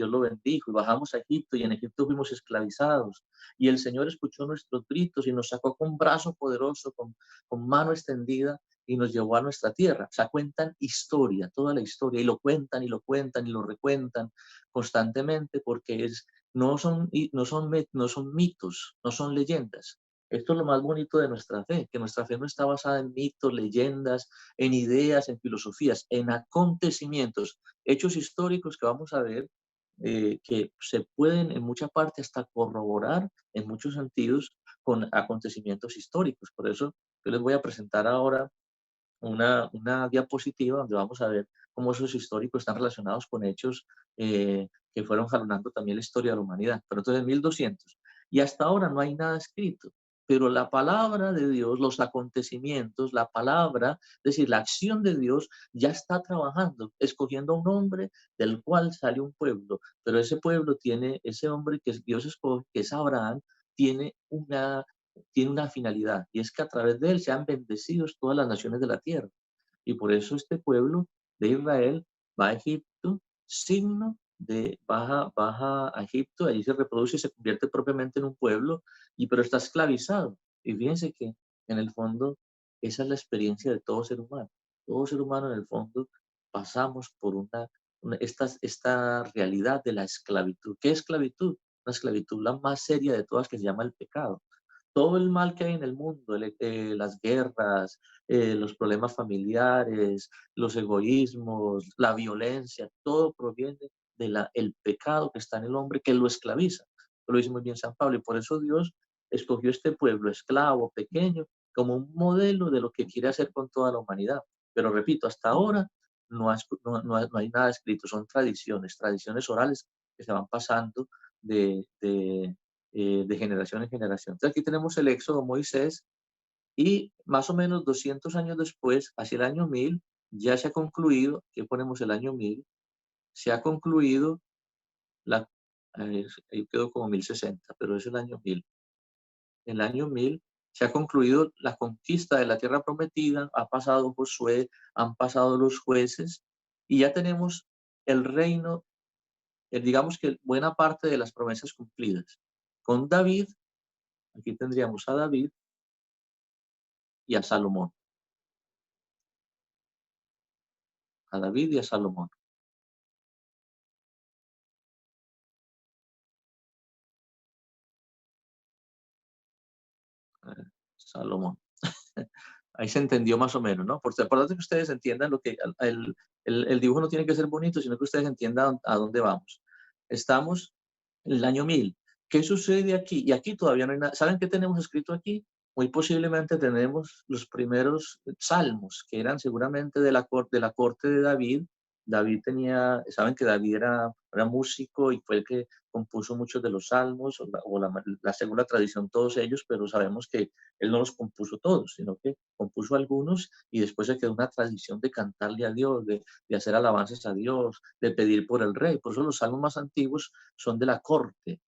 lo bendijo, y bajamos a Egipto, y en Egipto fuimos esclavizados, y el Señor escuchó nuestros gritos y nos sacó con brazo poderoso, con mano extendida, y nos llevó a nuestra tierra. O sea, cuentan historia, toda la historia, y lo cuentan, y lo cuentan, y lo recuentan constantemente, porque no son mitos, no son leyendas. Esto es lo más bonito de nuestra fe, que nuestra fe no está basada en mitos, leyendas, en ideas, en filosofías, en acontecimientos, hechos históricos que vamos a ver, que se pueden en mucha parte hasta corroborar en muchos sentidos con acontecimientos históricos. Por eso yo les voy a presentar ahora una diapositiva donde vamos a ver cómo esos históricos están relacionados con hechos que fueron jalonando también la historia de la humanidad. Pero entonces 1200. Y hasta ahora no hay nada escrito. Pero la palabra de Dios, los acontecimientos, la palabra, es decir, la acción de Dios ya está trabajando, escogiendo a un hombre del cual sale un pueblo. Pero ese pueblo tiene, ese hombre que Dios escoge, que es Abraham, tiene una finalidad, y es que a través de él sean bendecidos todas las naciones de la tierra. Y por eso este pueblo de Israel va a Egipto, signo de baja a Egipto, allí se reproduce y se convierte propiamente en un pueblo, pero está esclavizado. Y fíjense que en el fondo esa es la experiencia de todo ser humano. Todo ser humano en el fondo pasamos por esta realidad de la esclavitud. ¿Qué esclavitud? La esclavitud la más seria de todas, que se llama el pecado. Todo el mal que hay en el mundo, las guerras, los problemas familiares, los egoísmos, la violencia, todo proviene del pecado que está en el hombre, que lo esclaviza. Lo dice muy bien San Pablo, y por eso Dios escogió este pueblo esclavo, pequeño, como un modelo de lo que quiere hacer con toda la humanidad. Pero repito, hasta ahora no hay nada escrito, son tradiciones orales que se van pasando de generación en generación. Entonces aquí tenemos el Éxodo, Moisés, y más o menos 200 años después, hacia el año 1000, ya se ha concluido, aquí ponemos el año 1000, se ha concluido ahí quedó como 1060, pero es el año 1000. En el año 1000 se ha concluido la conquista de la tierra prometida, ha pasado Josué, han pasado los jueces, y ya tenemos el reino, digamos que buena parte de las promesas cumplidas. Con David, aquí tendríamos a David y a Salomón. A David y a Salomón. Salomón. Ahí se entendió más o menos, ¿no? Por importante que ustedes entiendan lo que el dibujo no tiene que ser bonito, sino que ustedes entiendan a dónde vamos. Estamos en el año 1000. ¿Qué sucede aquí? Y aquí todavía no hay nada. ¿Saben qué tenemos escrito aquí? Muy posiblemente tenemos los primeros salmos, que eran seguramente de la corte de David. David saben que David era músico y fue el que compuso muchos de los salmos, o la segunda tradición, todos ellos, pero sabemos que él no los compuso todos, sino que compuso algunos, y después se quedó una tradición de cantarle a Dios, de hacer alabanzas a Dios, de pedir por el rey. Por eso los salmos más antiguos son de la corte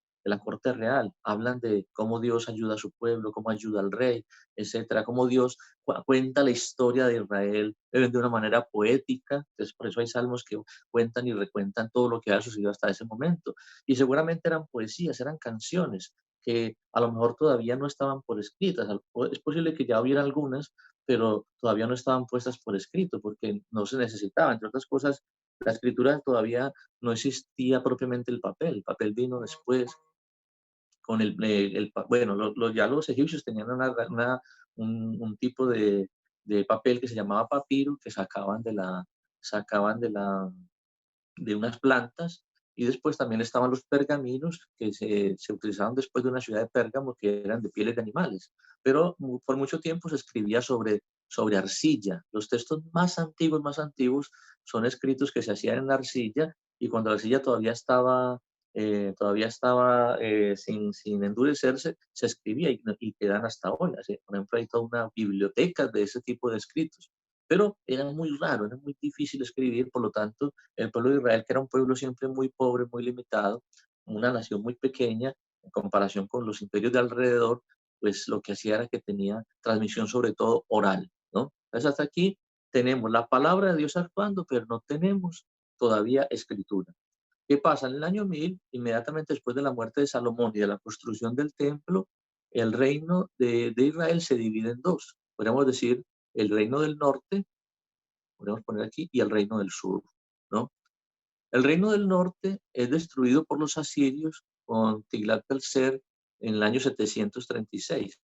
real. Hablan de cómo Dios ayuda a su pueblo, cómo ayuda al rey, etcétera, cómo Dios cuenta la historia de Israel de una manera poética. Entonces, por eso hay salmos que cuentan y recuentan todo lo que ha sucedido hasta ese momento. Y seguramente eran poesías, eran canciones que a lo mejor todavía no estaban por escritas. Es posible que ya hubiera algunas, pero todavía no estaban puestas por escrito porque no se necesitaba. Entre otras cosas, la escritura todavía no existía propiamente el papel vino después con ya los egipcios tenían un tipo de papel que se llamaba papiro, que sacaban de unas plantas, y después también estaban los pergaminos que se utilizaban después de una ciudad de Pérgamo, que eran de pieles de animales, pero por mucho tiempo se escribía sobre arcilla. Los textos más antiguos son escritos que se hacían en arcilla, y cuando la arcilla todavía estaba sin endurecerse, se escribía, y quedan hasta hoy. Por ejemplo, hay toda una biblioteca de ese tipo de escritos, pero era muy raro, era muy difícil escribir. Por lo tanto, el pueblo de Israel, que era un pueblo siempre muy pobre, muy limitado, una nación muy pequeña en comparación con los imperios de alrededor, pues lo que hacía era que tenía transmisión sobre todo oral, ¿no? Entonces hasta aquí tenemos la palabra de Dios actuando, pero no tenemos todavía escritura. ¿Qué pasa? En el año 1000, inmediatamente después de la muerte de Salomón y de la construcción del templo, el reino de Israel se divide en dos. Podríamos decir el reino del norte, podemos poner aquí, y el reino del sur, ¿no? El reino del norte es destruido por los asirios con Tiglat-Pileser en el año 736.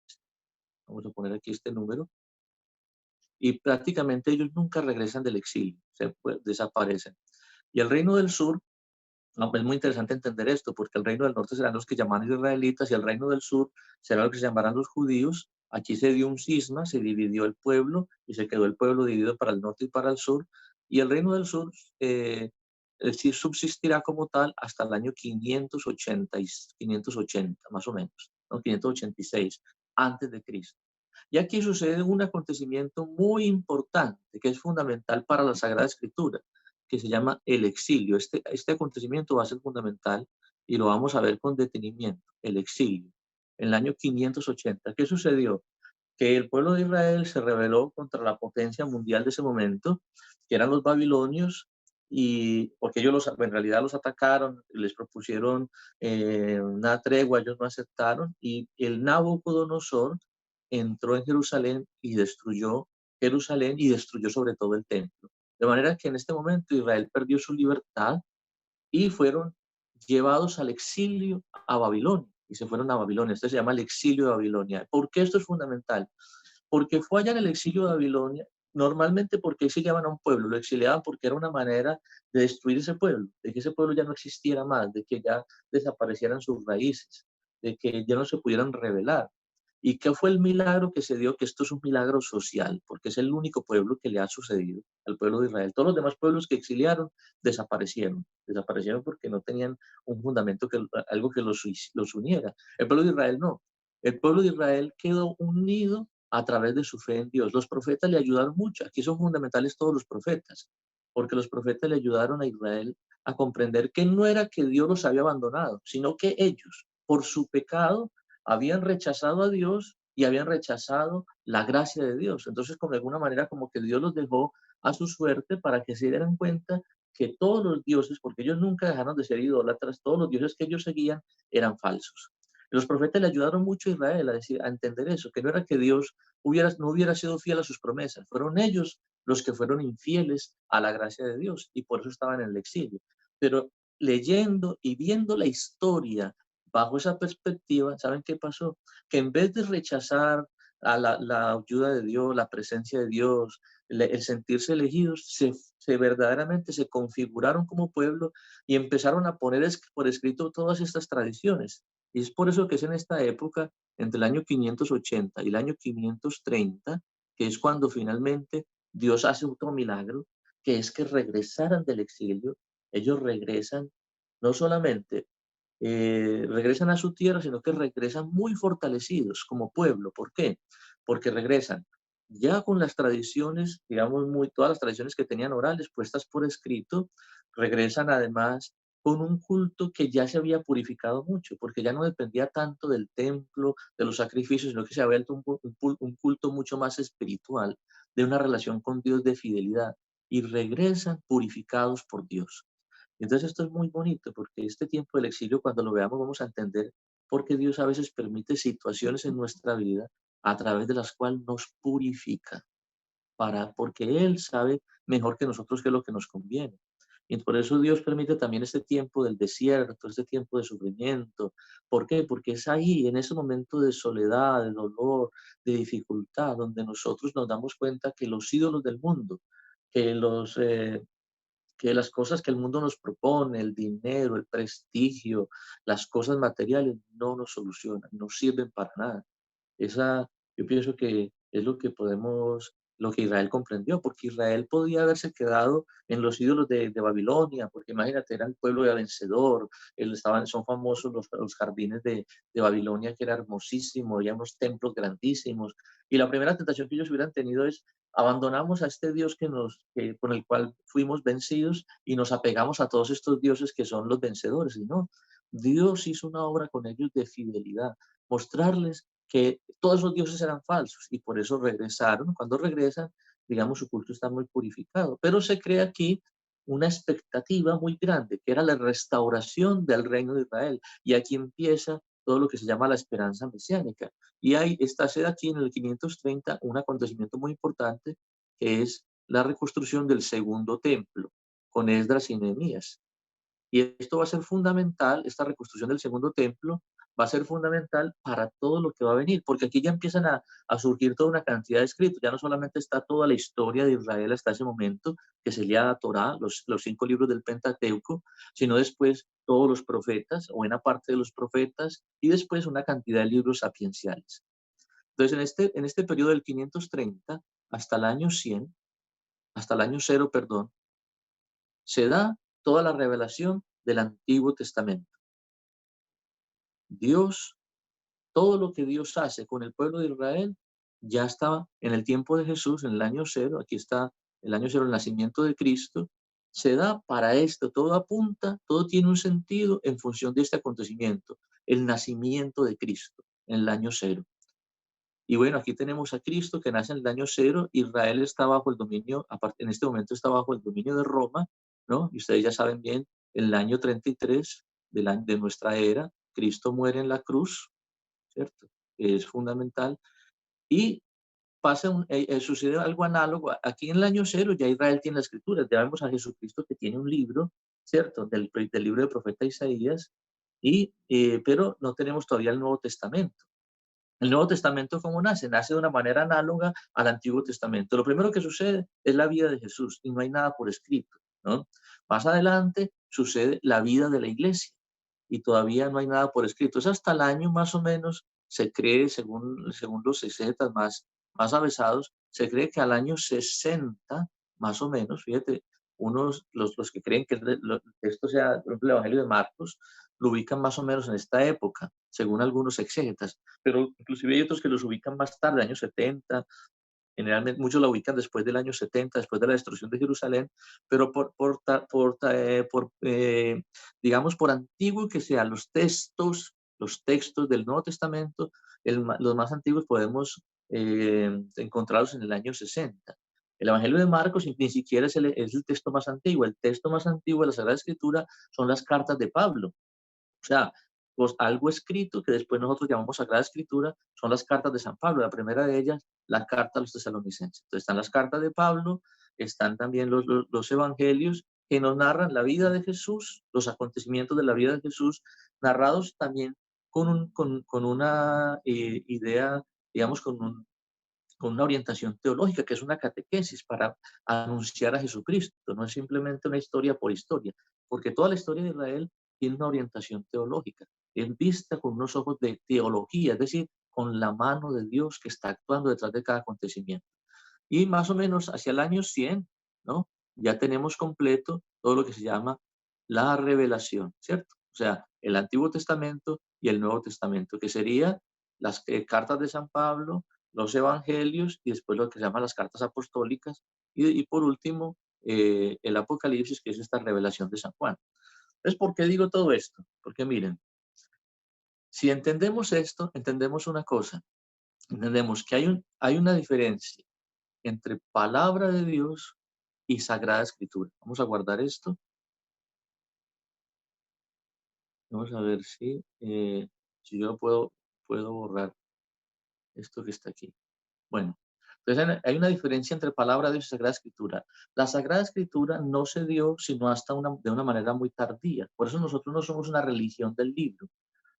Vamos a poner aquí este número. Y prácticamente ellos nunca regresan del exilio, desaparecen. Y el reino del sur, es muy interesante entender esto, porque el reino del norte serán los que llaman israelitas y el reino del sur será lo que se llamarán los judíos. Aquí se dio un cisma, se dividió el pueblo y se quedó el pueblo dividido para el norte y para el sur. Y el reino del sur sí subsistirá como tal hasta el año 580 más o menos, ¿no? 586 antes de Cristo. Y aquí sucede un acontecimiento muy importante que es fundamental para la Sagrada Escritura, que se llama el exilio. Este acontecimiento va a ser fundamental y lo vamos a ver con detenimiento, el exilio. En el año 580, ¿qué sucedió? Que el pueblo de Israel se rebeló contra la potencia mundial de ese momento, que eran los babilonios, y porque ellos en realidad los atacaron, les propusieron una tregua, ellos no aceptaron, y el Nabucodonosor entró en Jerusalén y destruyó Jerusalén y destruyó sobre todo el templo. De manera que en este momento Israel perdió su libertad y fueron llevados al exilio a Babilonia. Y se fueron a Babilonia. Esto se llama el exilio de Babilonia. ¿Por qué esto es fundamental? Porque fue allá en el exilio de Babilonia, normalmente porque exiliaban a un pueblo, lo exiliaban porque era una manera de destruir ese pueblo, de que ese pueblo ya no existiera más, de que ya desaparecieran sus raíces, de que ya no se pudieran rebelar. ¿Y qué fue el milagro que se dio? Que esto es un milagro social, porque es el único pueblo que le ha sucedido al pueblo de Israel. Todos los demás pueblos que exiliaron desaparecieron porque no tenían un fundamento, algo que los uniera. El pueblo de Israel no. El pueblo de Israel quedó unido a través de su fe en Dios. Los profetas le ayudaron mucho. Aquí son fundamentales todos los profetas, porque los profetas le ayudaron a Israel a comprender que no era que Dios los había abandonado, sino que ellos, por su pecado, habían rechazado a Dios y habían rechazado la gracia de Dios. Entonces, como de alguna manera, como que Dios los dejó a su suerte para que se dieran cuenta que todos los dioses, porque ellos nunca dejaron de ser idólatras, todos los dioses que ellos seguían eran falsos. Los profetas le ayudaron mucho a Israel a entender eso, que no era que Dios no hubiera sido fiel a sus promesas, fueron ellos los que fueron infieles a la gracia de Dios y por eso estaban en el exilio. Pero leyendo y viendo la historia bajo esa perspectiva, ¿saben qué pasó? Que en vez de rechazar a la ayuda de Dios, la presencia de Dios, el sentirse elegidos, verdaderamente se configuraron como pueblo y empezaron a poner por escrito todas estas tradiciones. Y es por eso que es en esta época, entre el año 580 y el año 530, que es cuando finalmente Dios hace otro milagro, que es que regresaran del exilio. Ellos regresan no solamente regresan a su tierra, sino que regresan muy fortalecidos como pueblo. ¿Por qué? Porque regresan ya con las tradiciones, digamos, todas las tradiciones que tenían orales puestas por escrito, regresan además con un culto que ya se había purificado mucho, porque ya no dependía tanto del templo, de los sacrificios, sino que se había hecho un culto mucho más espiritual, de una relación con Dios de fidelidad, y regresan purificados por Dios. Entonces esto es muy bonito porque este tiempo del exilio, cuando lo veamos, vamos a entender por qué Dios a veces permite situaciones en nuestra vida a través de las cuales nos purifica, porque Él sabe mejor que nosotros qué es lo que nos conviene. Y por eso Dios permite también este tiempo del desierto, este tiempo de sufrimiento. ¿Por qué? Porque es ahí, en ese momento de soledad, de dolor, de dificultad, donde nosotros nos damos cuenta que los ídolos del mundo, que que las cosas que el mundo nos propone, el dinero, el prestigio, las cosas materiales, no nos solucionan, no sirven para nada. Yo pienso que es lo que Israel comprendió, porque Israel podía haberse quedado en los ídolos de Babilonia, porque imagínate, era el pueblo ya vencedor, son famosos los jardines de Babilonia, que era hermosísimo, había unos templos grandísimos, y la primera tentación que ellos hubieran tenido es abandonamos a este Dios con el cual fuimos vencidos y nos apegamos a todos estos dioses que son los vencedores. Y no, Dios hizo una obra con ellos de fidelidad, mostrarles que todos esos dioses eran falsos y por eso regresaron. Cuando regresan, digamos, su culto está muy purificado. Pero se cree aquí una expectativa muy grande, que era la restauración del reino de Israel. Y aquí empieza todo lo que se llama la esperanza mesiánica. Y ahí se da aquí en el 530 un acontecimiento muy importante, que es la reconstrucción del segundo templo, con Esdras y Nehemías. Y esto va a ser fundamental, esta reconstrucción del segundo templo va a ser fundamental para todo lo que va a venir, porque aquí ya empiezan a surgir toda una cantidad de escritos, ya no solamente está toda la historia de Israel hasta ese momento, que sería la Torá, los 5 libros del Pentateuco, sino después todos los profetas, o buena parte de los profetas, y después una cantidad de libros sapienciales. Entonces, en este periodo del 530 hasta el año 100, hasta el año 0, perdón, se da toda la revelación del Antiguo Testamento. Dios, todo lo que Dios hace con el pueblo de Israel, ya estaba en el tiempo de Jesús, en el año 0, aquí está el año 0, el nacimiento de Cristo, se da para esto, todo apunta, todo tiene un sentido en función de este acontecimiento, el nacimiento de Cristo en el año 0. Y bueno, aquí tenemos a Cristo que nace en el año 0, Israel está bajo el dominio, en este momento está bajo el dominio de Roma, ¿no? Y ustedes ya saben bien, en el año 33 de nuestra era, Cristo muere en la cruz, ¿cierto? Es fundamental. Y sucede algo análogo. Aquí en el año 0 ya Israel tiene la escritura, ya vemos a Jesucristo que tiene un libro, ¿cierto? Del libro del profeta Isaías, pero no tenemos todavía el Nuevo Testamento. El Nuevo Testamento, ¿cómo nace? Nace de una manera análoga al Antiguo Testamento. Lo primero que sucede es la vida de Jesús y no hay nada por escrito, ¿no? Más adelante sucede la vida de la iglesia y todavía no hay nada por escrito. Es hasta el año más o menos, se cree, según los exegetas más avesados, se cree que al año 60, más o menos, fíjate, los que creen que esto sea, por ejemplo, el Evangelio de Marcos, lo ubican más o menos en esta época, según algunos exégetas, pero inclusive hay otros que los ubican más tarde, años 70, generalmente muchos la ubican después del año 70, después de la destrucción de Jerusalén, pero digamos, por antiguo que sean los textos del Nuevo Testamento, los más antiguos podemos encontrarlos en el año 60. El Evangelio de Marcos ni siquiera es el texto más antiguo. El texto más antiguo de la Sagrada Escritura son las cartas de Pablo. O sea, pues algo escrito que después nosotros llamamos Sagrada Escritura son las cartas de San Pablo. La primera de ellas, la carta a los tesalonicenses. Entonces están las cartas de Pablo, están también los evangelios que nos narran la vida de Jesús, los acontecimientos de la vida de Jesús, narrados también con una idea, digamos, con una orientación teológica, que es una catequesis para anunciar a Jesucristo. No es simplemente una historia por historia, porque toda la historia de Israel tiene una orientación teológica, es vista con unos ojos de teología, es decir, con la mano de Dios que está actuando detrás de cada acontecimiento. Y más o menos hacia el año 100, ¿no? Ya tenemos completo todo lo que se llama la revelación, ¿cierto? O sea, el Antiguo Testamento y el Nuevo Testamento, que serían las cartas de San Pablo, los evangelios y después lo que se llama las cartas apostólicas y por último el Apocalipsis, que es esta revelación de San Juan. Entonces, ¿por qué digo todo esto? Porque miren, si entendemos esto, entendemos una cosa, entendemos que hay una diferencia entre palabra de Dios y Sagrada Escritura. Vamos a guardar esto. Vamos a ver si yo puedo borrar esto que está aquí. Bueno, entonces hay una diferencia entre palabra de Dios y Sagrada Escritura. La Sagrada Escritura no se dio sino hasta de una manera muy tardía. Por eso nosotros no somos una religión del libro,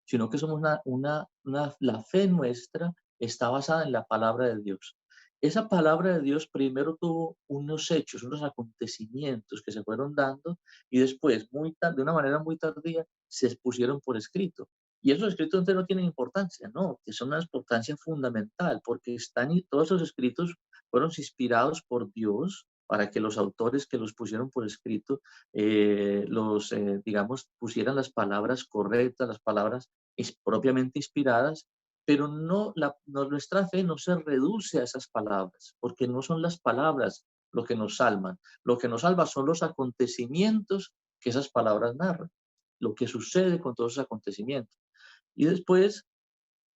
sino que somos la fe nuestra está basada en la palabra de Dios. Esa palabra de Dios primero tuvo unos hechos, unos acontecimientos que se fueron dando y después, de una manera muy tardía, se pusieron por escrito. Y esos escritos no tienen importancia, no, que son una importancia fundamental, porque todos esos escritos fueron inspirados por Dios para que los autores que los pusieron por escrito, digamos, pusieran las palabras correctas, las palabras propiamente inspiradas, pero nuestra fe no se reduce a esas palabras, porque no son las palabras lo que nos salvan. Lo que nos salva son los acontecimientos que esas palabras narran, lo que sucede con todos esos acontecimientos. Y después,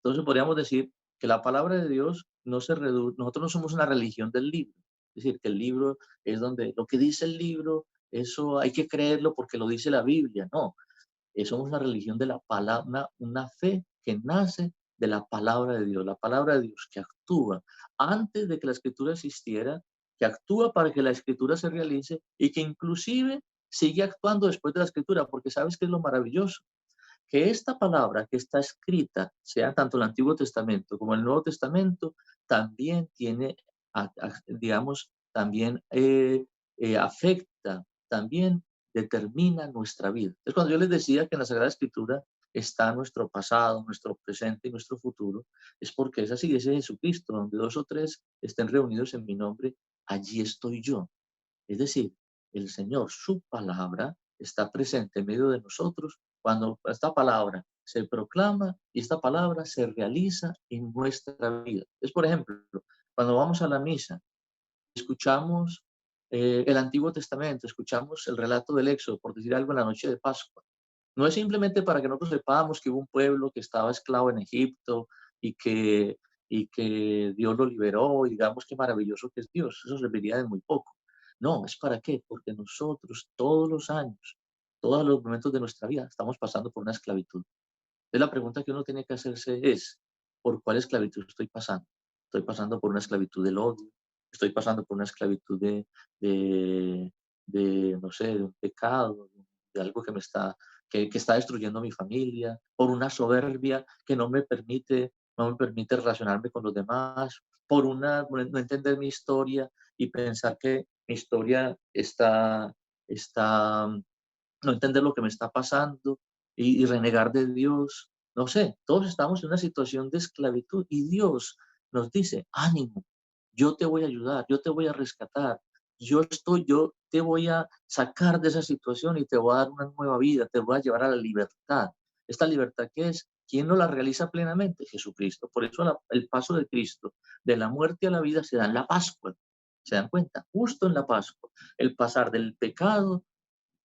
entonces podríamos decir que la palabra de Dios no se reduce, nosotros no somos una religión del libro, es decir, que el libro es donde lo que dice el libro eso hay que creerlo porque lo dice la Biblia. No, somos una religión de la palabra, una fe que nace de la palabra de Dios, la palabra de Dios que actúa antes de que la escritura existiera, que actúa para que la escritura se realice y que inclusive sigue actuando después de la escritura, porque ¿sabes qué es lo maravilloso? Que esta palabra que está escrita, sea tanto el Antiguo Testamento como el Nuevo Testamento, también tiene, digamos, también afecta, también determina nuestra vida. Entonces, cuando yo les decía que en la Sagrada Escritura está nuestro pasado, nuestro presente y nuestro futuro, es porque es así, ese Jesucristo, donde 2 o 3 estén reunidos en mi nombre, allí estoy yo. Es decir, el Señor, su palabra, está presente en medio de nosotros cuando esta palabra se proclama y esta palabra se realiza en nuestra vida. Es, por ejemplo, cuando vamos a la misa, escuchamos el Antiguo Testamento, escuchamos el relato del Éxodo, por decir algo, en la noche de Pascua. No es simplemente para que nosotros sepamos que hubo un pueblo que estaba esclavo en Egipto y que Dios lo liberó y digamos qué maravilloso que es Dios. Eso serviría de muy poco. No, ¿es para qué? Porque nosotros todos los años, todos los momentos de nuestra vida, estamos pasando por una esclavitud. Entonces la pregunta que uno tiene que hacerse es, ¿por cuál esclavitud estoy pasando? Estoy pasando por una esclavitud del odio, estoy pasando por una esclavitud no sé, de un pecado, de algo que que está destruyendo mi familia, por una soberbia que no me permite relacionarme con los demás, por no entender mi historia y pensar que mi historia no entender lo que me está pasando y renegar de Dios. No sé, todos estamos en una situación de esclavitud y Dios nos dice, ánimo, yo te voy a ayudar, yo te voy a rescatar, yo te voy a sacar de esa situación y te voy a dar una nueva vida, te voy a llevar a la libertad. ¿Esta libertad qué es? ¿Quién no la realiza plenamente? Jesucristo. Por eso el paso de Cristo de la muerte a la vida se da en la Pascua. ¿Se dan cuenta? Justo en la Pascua. El pasar del pecado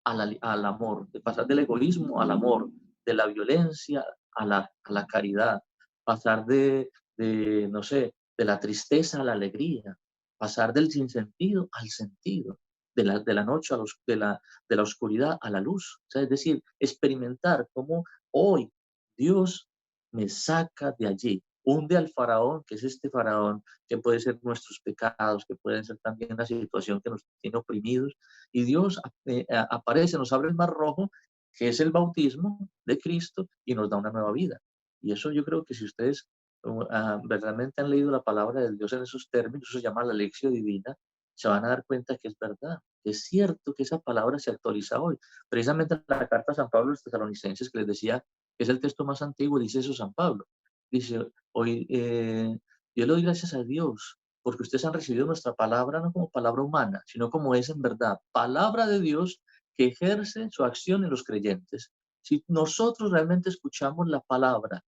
al amor, de pasar del egoísmo al amor, de la violencia a la caridad, pasar no sé, de la tristeza a la alegría, pasar del sinsentido al sentido, de la noche de la oscuridad a la luz. O sea, es decir, experimentar cómo hoy Dios me saca de allí, hunde al faraón, que es este faraón, que puede ser nuestros pecados, que puede ser también la situación que nos tiene oprimidos, y Dios aparece, nos abre el mar rojo, que es el bautismo de Cristo, y nos da una nueva vida. Y eso yo creo que si ustedes verdaderamente han leído la palabra de Dios en esos términos, eso se llama la lección divina, se van a dar cuenta que es verdad, que es cierto que esa palabra se actualiza hoy. Precisamente en la carta a San Pablo a los Tesalonicenses, que les decía que es el texto más antiguo, dice eso San Pablo. Dice, hoy yo le doy gracias a Dios porque ustedes han recibido nuestra palabra no como palabra humana, sino como es en verdad, palabra de Dios que ejerce su acción en los creyentes. Si nosotros realmente escuchamos la palabra,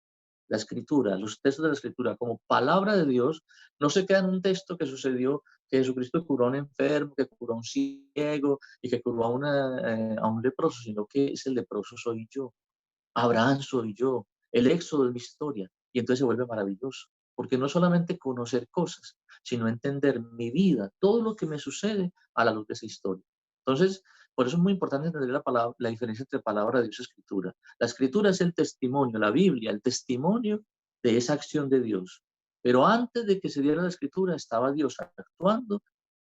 la escritura, los textos de la escritura como palabra de Dios, no se queda en un texto que sucedió, que Jesucristo curó a un enfermo, que curó a un ciego y que curó a un leproso, sino que ese leproso soy yo, Abraham soy yo, el éxodo es mi historia, y entonces se vuelve maravilloso, porque no solamente conocer cosas, sino entender mi vida, todo lo que me sucede a la luz de esa historia. Entonces, por eso es muy importante entender la diferencia entre palabra de Dios y escritura. La escritura es el testimonio, la Biblia, el testimonio de esa acción de Dios. Pero antes de que se diera la escritura, estaba Dios actuando,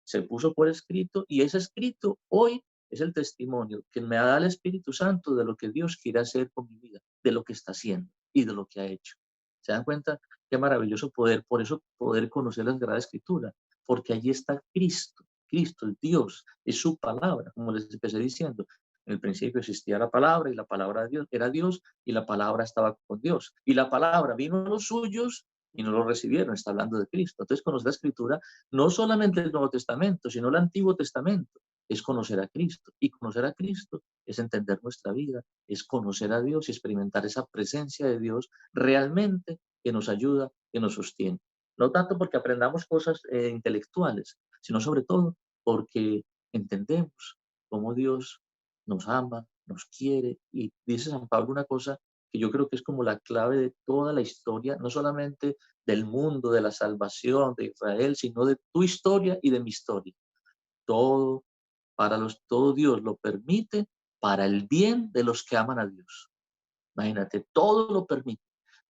se puso por escrito, y ese escrito hoy es el testimonio que me da el Espíritu Santo de lo que Dios quiere hacer con mi vida, de lo que está haciendo y de lo que ha hecho. ¿Se dan cuenta? Qué maravilloso por eso poder conocer la Sagrada Escritura, porque allí está Cristo. Cristo es Dios, es su palabra, como les empecé diciendo. En el principio existía la palabra y la palabra de Dios era Dios y la palabra estaba con Dios. Y la palabra vino a los suyos y no lo recibieron, está hablando de Cristo. Entonces, conocer la Escritura, no solamente el Nuevo Testamento, sino el Antiguo Testamento, es conocer a Cristo. Y conocer a Cristo es entender nuestra vida, es conocer a Dios y experimentar esa presencia de Dios realmente que nos ayuda, que nos sostiene. No tanto porque aprendamos cosas intelectuales, sino sobre todo porque entendemos cómo Dios nos ama, nos quiere. Y dice San Pablo una cosa que yo creo que es como la clave de toda la historia, no solamente del mundo, de la salvación de Israel, sino de tu historia y de mi historia. Todo todo Dios lo permite para el bien de los que aman a Dios. Imagínate, todo lo permite.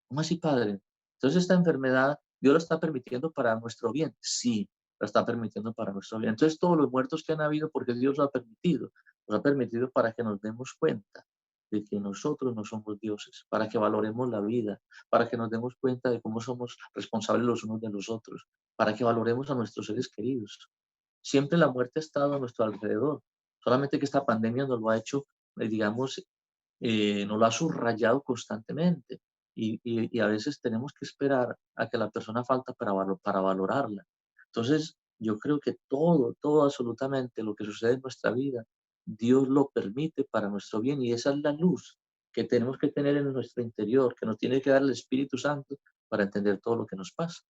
¿Cómo así, Padre? Entonces esta enfermedad, Dios lo está permitiendo para nuestro bien. Sí, lo está permitiendo para nuestro bien. Entonces todos los muertos que han habido, porque Dios lo ha permitido, los ha permitido para que nos demos cuenta de que nosotros no somos dioses, para que valoremos la vida, para que nos demos cuenta de cómo somos responsables los unos de los otros, para que valoremos a nuestros seres queridos. Siempre la muerte ha estado a nuestro alrededor, solamente que esta pandemia nos lo ha hecho, digamos, nos lo ha subrayado constantemente y a veces tenemos que esperar a que la persona falta para valorarla. Entonces, yo creo que todo absolutamente lo que sucede en nuestra vida, Dios lo permite para nuestro bien y esa es la luz que tenemos que tener en nuestro interior, que nos tiene que dar el Espíritu Santo para entender todo lo que nos pasa.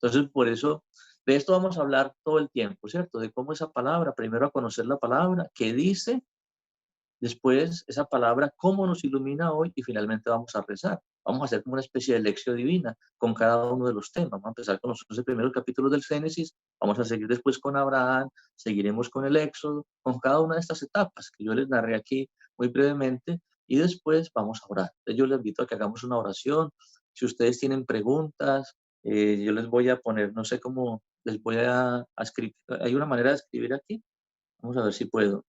Entonces, por eso, de esto vamos a hablar todo el tiempo, ¿cierto? De cómo esa palabra, primero a conocer la palabra, qué dice. Después, esa palabra, cómo nos ilumina hoy y finalmente vamos a rezar. Vamos a hacer como una especie de lección divina con cada uno de los temas. Vamos a empezar con los 11 primeros capítulos del Génesis, vamos a seguir después con Abraham, seguiremos con el Éxodo, con cada una de estas etapas que yo les narré aquí muy brevemente y después vamos a orar. Entonces, yo les invito a que hagamos una oración. Si ustedes tienen preguntas, yo les voy a poner, no sé cómo, les voy a escribir. ¿Hay una manera de escribir aquí? Vamos a ver si puedo.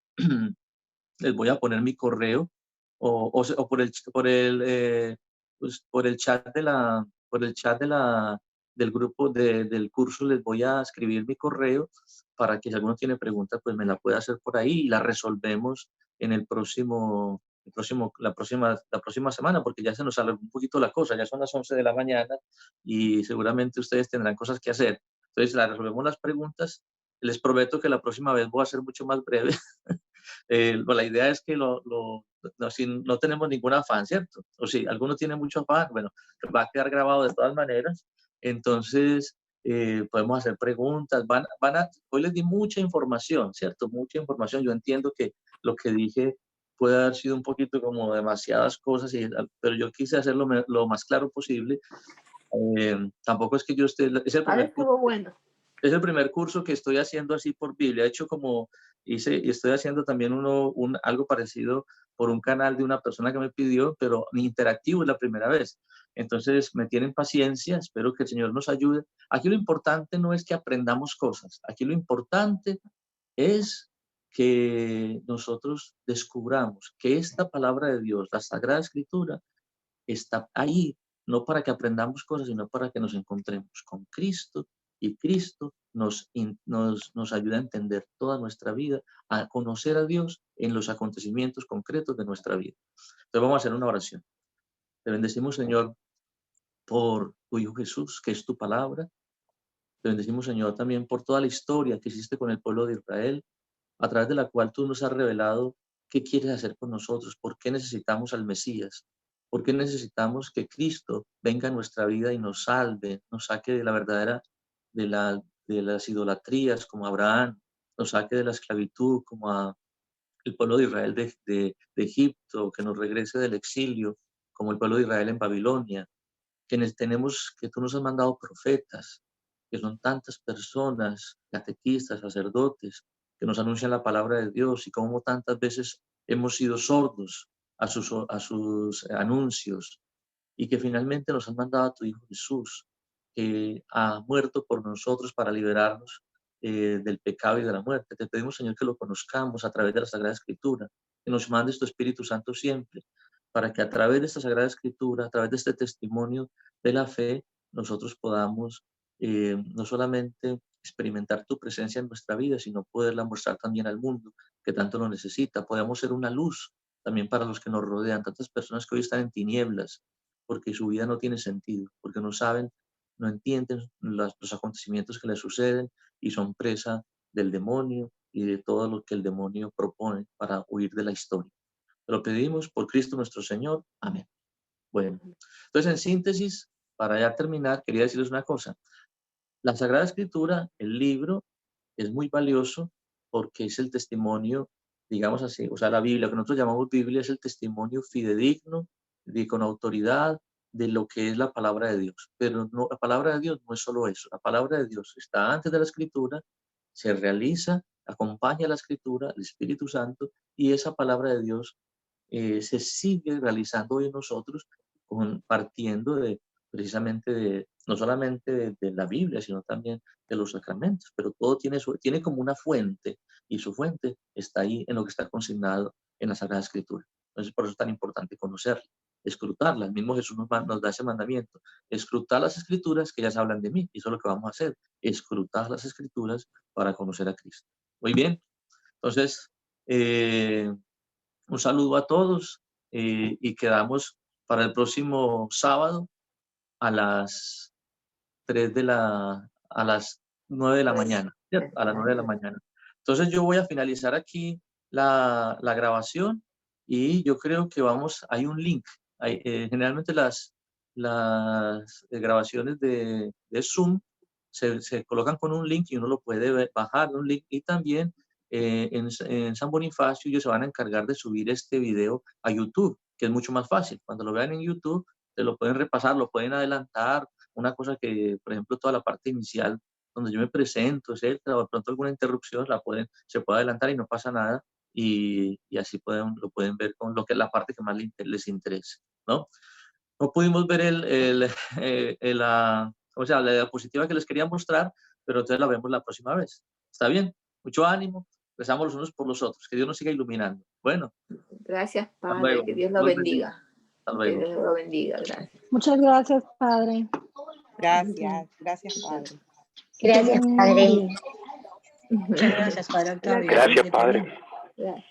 Les voy a poner mi correo o por el chat del grupo del curso les voy a escribir mi correo para que si alguno tiene preguntas pues me la pueda hacer por ahí y la resolvemos en la próxima semana, porque ya se nos alargó un poquito la cosa, ya son las 11 de la mañana y seguramente ustedes tendrán cosas que hacer. Entonces la resolvemos las preguntas. Les prometo que la próxima vez voy a ser mucho más breve. La idea es que no tenemos ningún afán, ¿cierto? O si alguno tiene mucho afán, bueno, va a quedar grabado de todas maneras. Entonces, podemos hacer preguntas. Hoy les di mucha información, ¿cierto? Mucha información. Yo entiendo que lo que dije puede haber sido un poquito como demasiadas cosas, pero yo quise hacerlo lo más claro posible. Tampoco es que yo esté... Estuvo bueno. Es el primer curso que estoy haciendo así por Biblia. He hecho y estoy haciendo también algo parecido por un canal de una persona que me pidió, pero interactivo es la primera vez. Entonces me tienen paciencia, espero que el Señor nos ayude. Aquí lo importante no es que aprendamos cosas, aquí lo importante es que nosotros descubramos que esta palabra de Dios, la Sagrada Escritura, está ahí, no para que aprendamos cosas, sino para que nos encontremos con Cristo y Cristo nos ayuda a entender toda nuestra vida, a conocer a Dios en los acontecimientos concretos de nuestra vida. Entonces vamos a hacer una oración. Te bendecimos, Señor, por tu Hijo Jesús, que es tu palabra. Te bendecimos, Señor, también por toda la historia que hiciste con el pueblo de Israel, a través de la cual tú nos has revelado qué quieres hacer con nosotros, por qué necesitamos al Mesías, por qué necesitamos que Cristo venga a nuestra vida y nos salve, nos saque de la verdadera, de las idolatrías como Abraham, nos saque de la esclavitud como el pueblo de Israel de Egipto, que nos regrese del exilio como el pueblo de Israel en Babilonia, que tú nos has mandado profetas, que son tantas personas, catequistas, sacerdotes, que nos anuncian la palabra de Dios y como tantas veces hemos sido sordos a sus anuncios y que finalmente nos han mandado a tu Hijo Jesús, que ha muerto por nosotros para liberarnos del pecado y de la muerte. Te pedimos, Señor, que lo conozcamos a través de la Sagrada Escritura, que nos mandes tu Espíritu Santo siempre, para que a través de esta Sagrada Escritura, a través de este testimonio de la fe, nosotros podamos no solamente experimentar tu presencia en nuestra vida, sino poderla mostrar también al mundo que tanto lo necesita. Podamos ser una luz también para los que nos rodean, tantas personas que hoy están en tinieblas, porque su vida no tiene sentido, porque no saben, no entienden los acontecimientos que les suceden y son presa del demonio y de todo lo que el demonio propone para huir de la historia. Te lo pedimos por Cristo nuestro Señor. Amén. Bueno, entonces en síntesis, para ya terminar, quería decirles una cosa. La Sagrada Escritura, el libro, es muy valioso porque es el testimonio, digamos así, o sea, la Biblia, que nosotros llamamos Biblia, es el testimonio fidedigno, con autoridad de lo que es la palabra de Dios. Pero la palabra de Dios no es solo eso. La palabra de Dios está antes de la Escritura, se realiza acompaña la escritura, el Espíritu Santo, y esa palabra de Dios se sigue realizando hoy en nosotros, partiendo precisamente no solamente de la Biblia, sino también de los sacramentos, pero todo tiene como una fuente, y su fuente está ahí en lo que está consignado en la Sagrada Escritura. Entonces, por eso es tan importante conocerla, escrutarla. El mismo Jesús nos da ese mandamiento: escrutar las Escrituras, que ellas hablan de mí, y eso es lo que vamos a hacer, escrutar las Escrituras para conocer a Cristo. Muy bien, entonces, un saludo a todos, y quedamos para el próximo sábado a las 9 de la mañana, ¿cierto? A las 9 de la mañana. Entonces yo voy a finalizar aquí la grabación, y yo creo que hay un link. Generalmente las grabaciones de Zoom se colocan con un link y uno lo puede bajar, un link, y también en San Bonifacio ellos se van a encargar de subir este video a YouTube, que es mucho más fácil. Cuando lo vean en YouTube, se lo pueden repasar, lo pueden adelantar. Una cosa que, por ejemplo, toda la parte inicial, donde yo me presento, etcétera, o de pronto alguna interrupción, se puede adelantar y no pasa nada, y así lo pueden ver con la parte que más les interese, ¿no? No pudimos ver la diapositiva que les quería mostrar, pero entonces la vemos la próxima vez. ¿Está bien? Mucho ánimo. Rezamos los unos por los otros. Que Dios nos siga iluminando. Bueno. Gracias, Hasta Padre. luego. Que Dios lo Dios bendiga. Hasta Que luego. Dios lo bendiga. Gracias. Muchas gracias, Padre. Gracias, Padre. Gracias, Padre. Muchas gracias, Padre Octavio. Gracias, Padre. Gracias.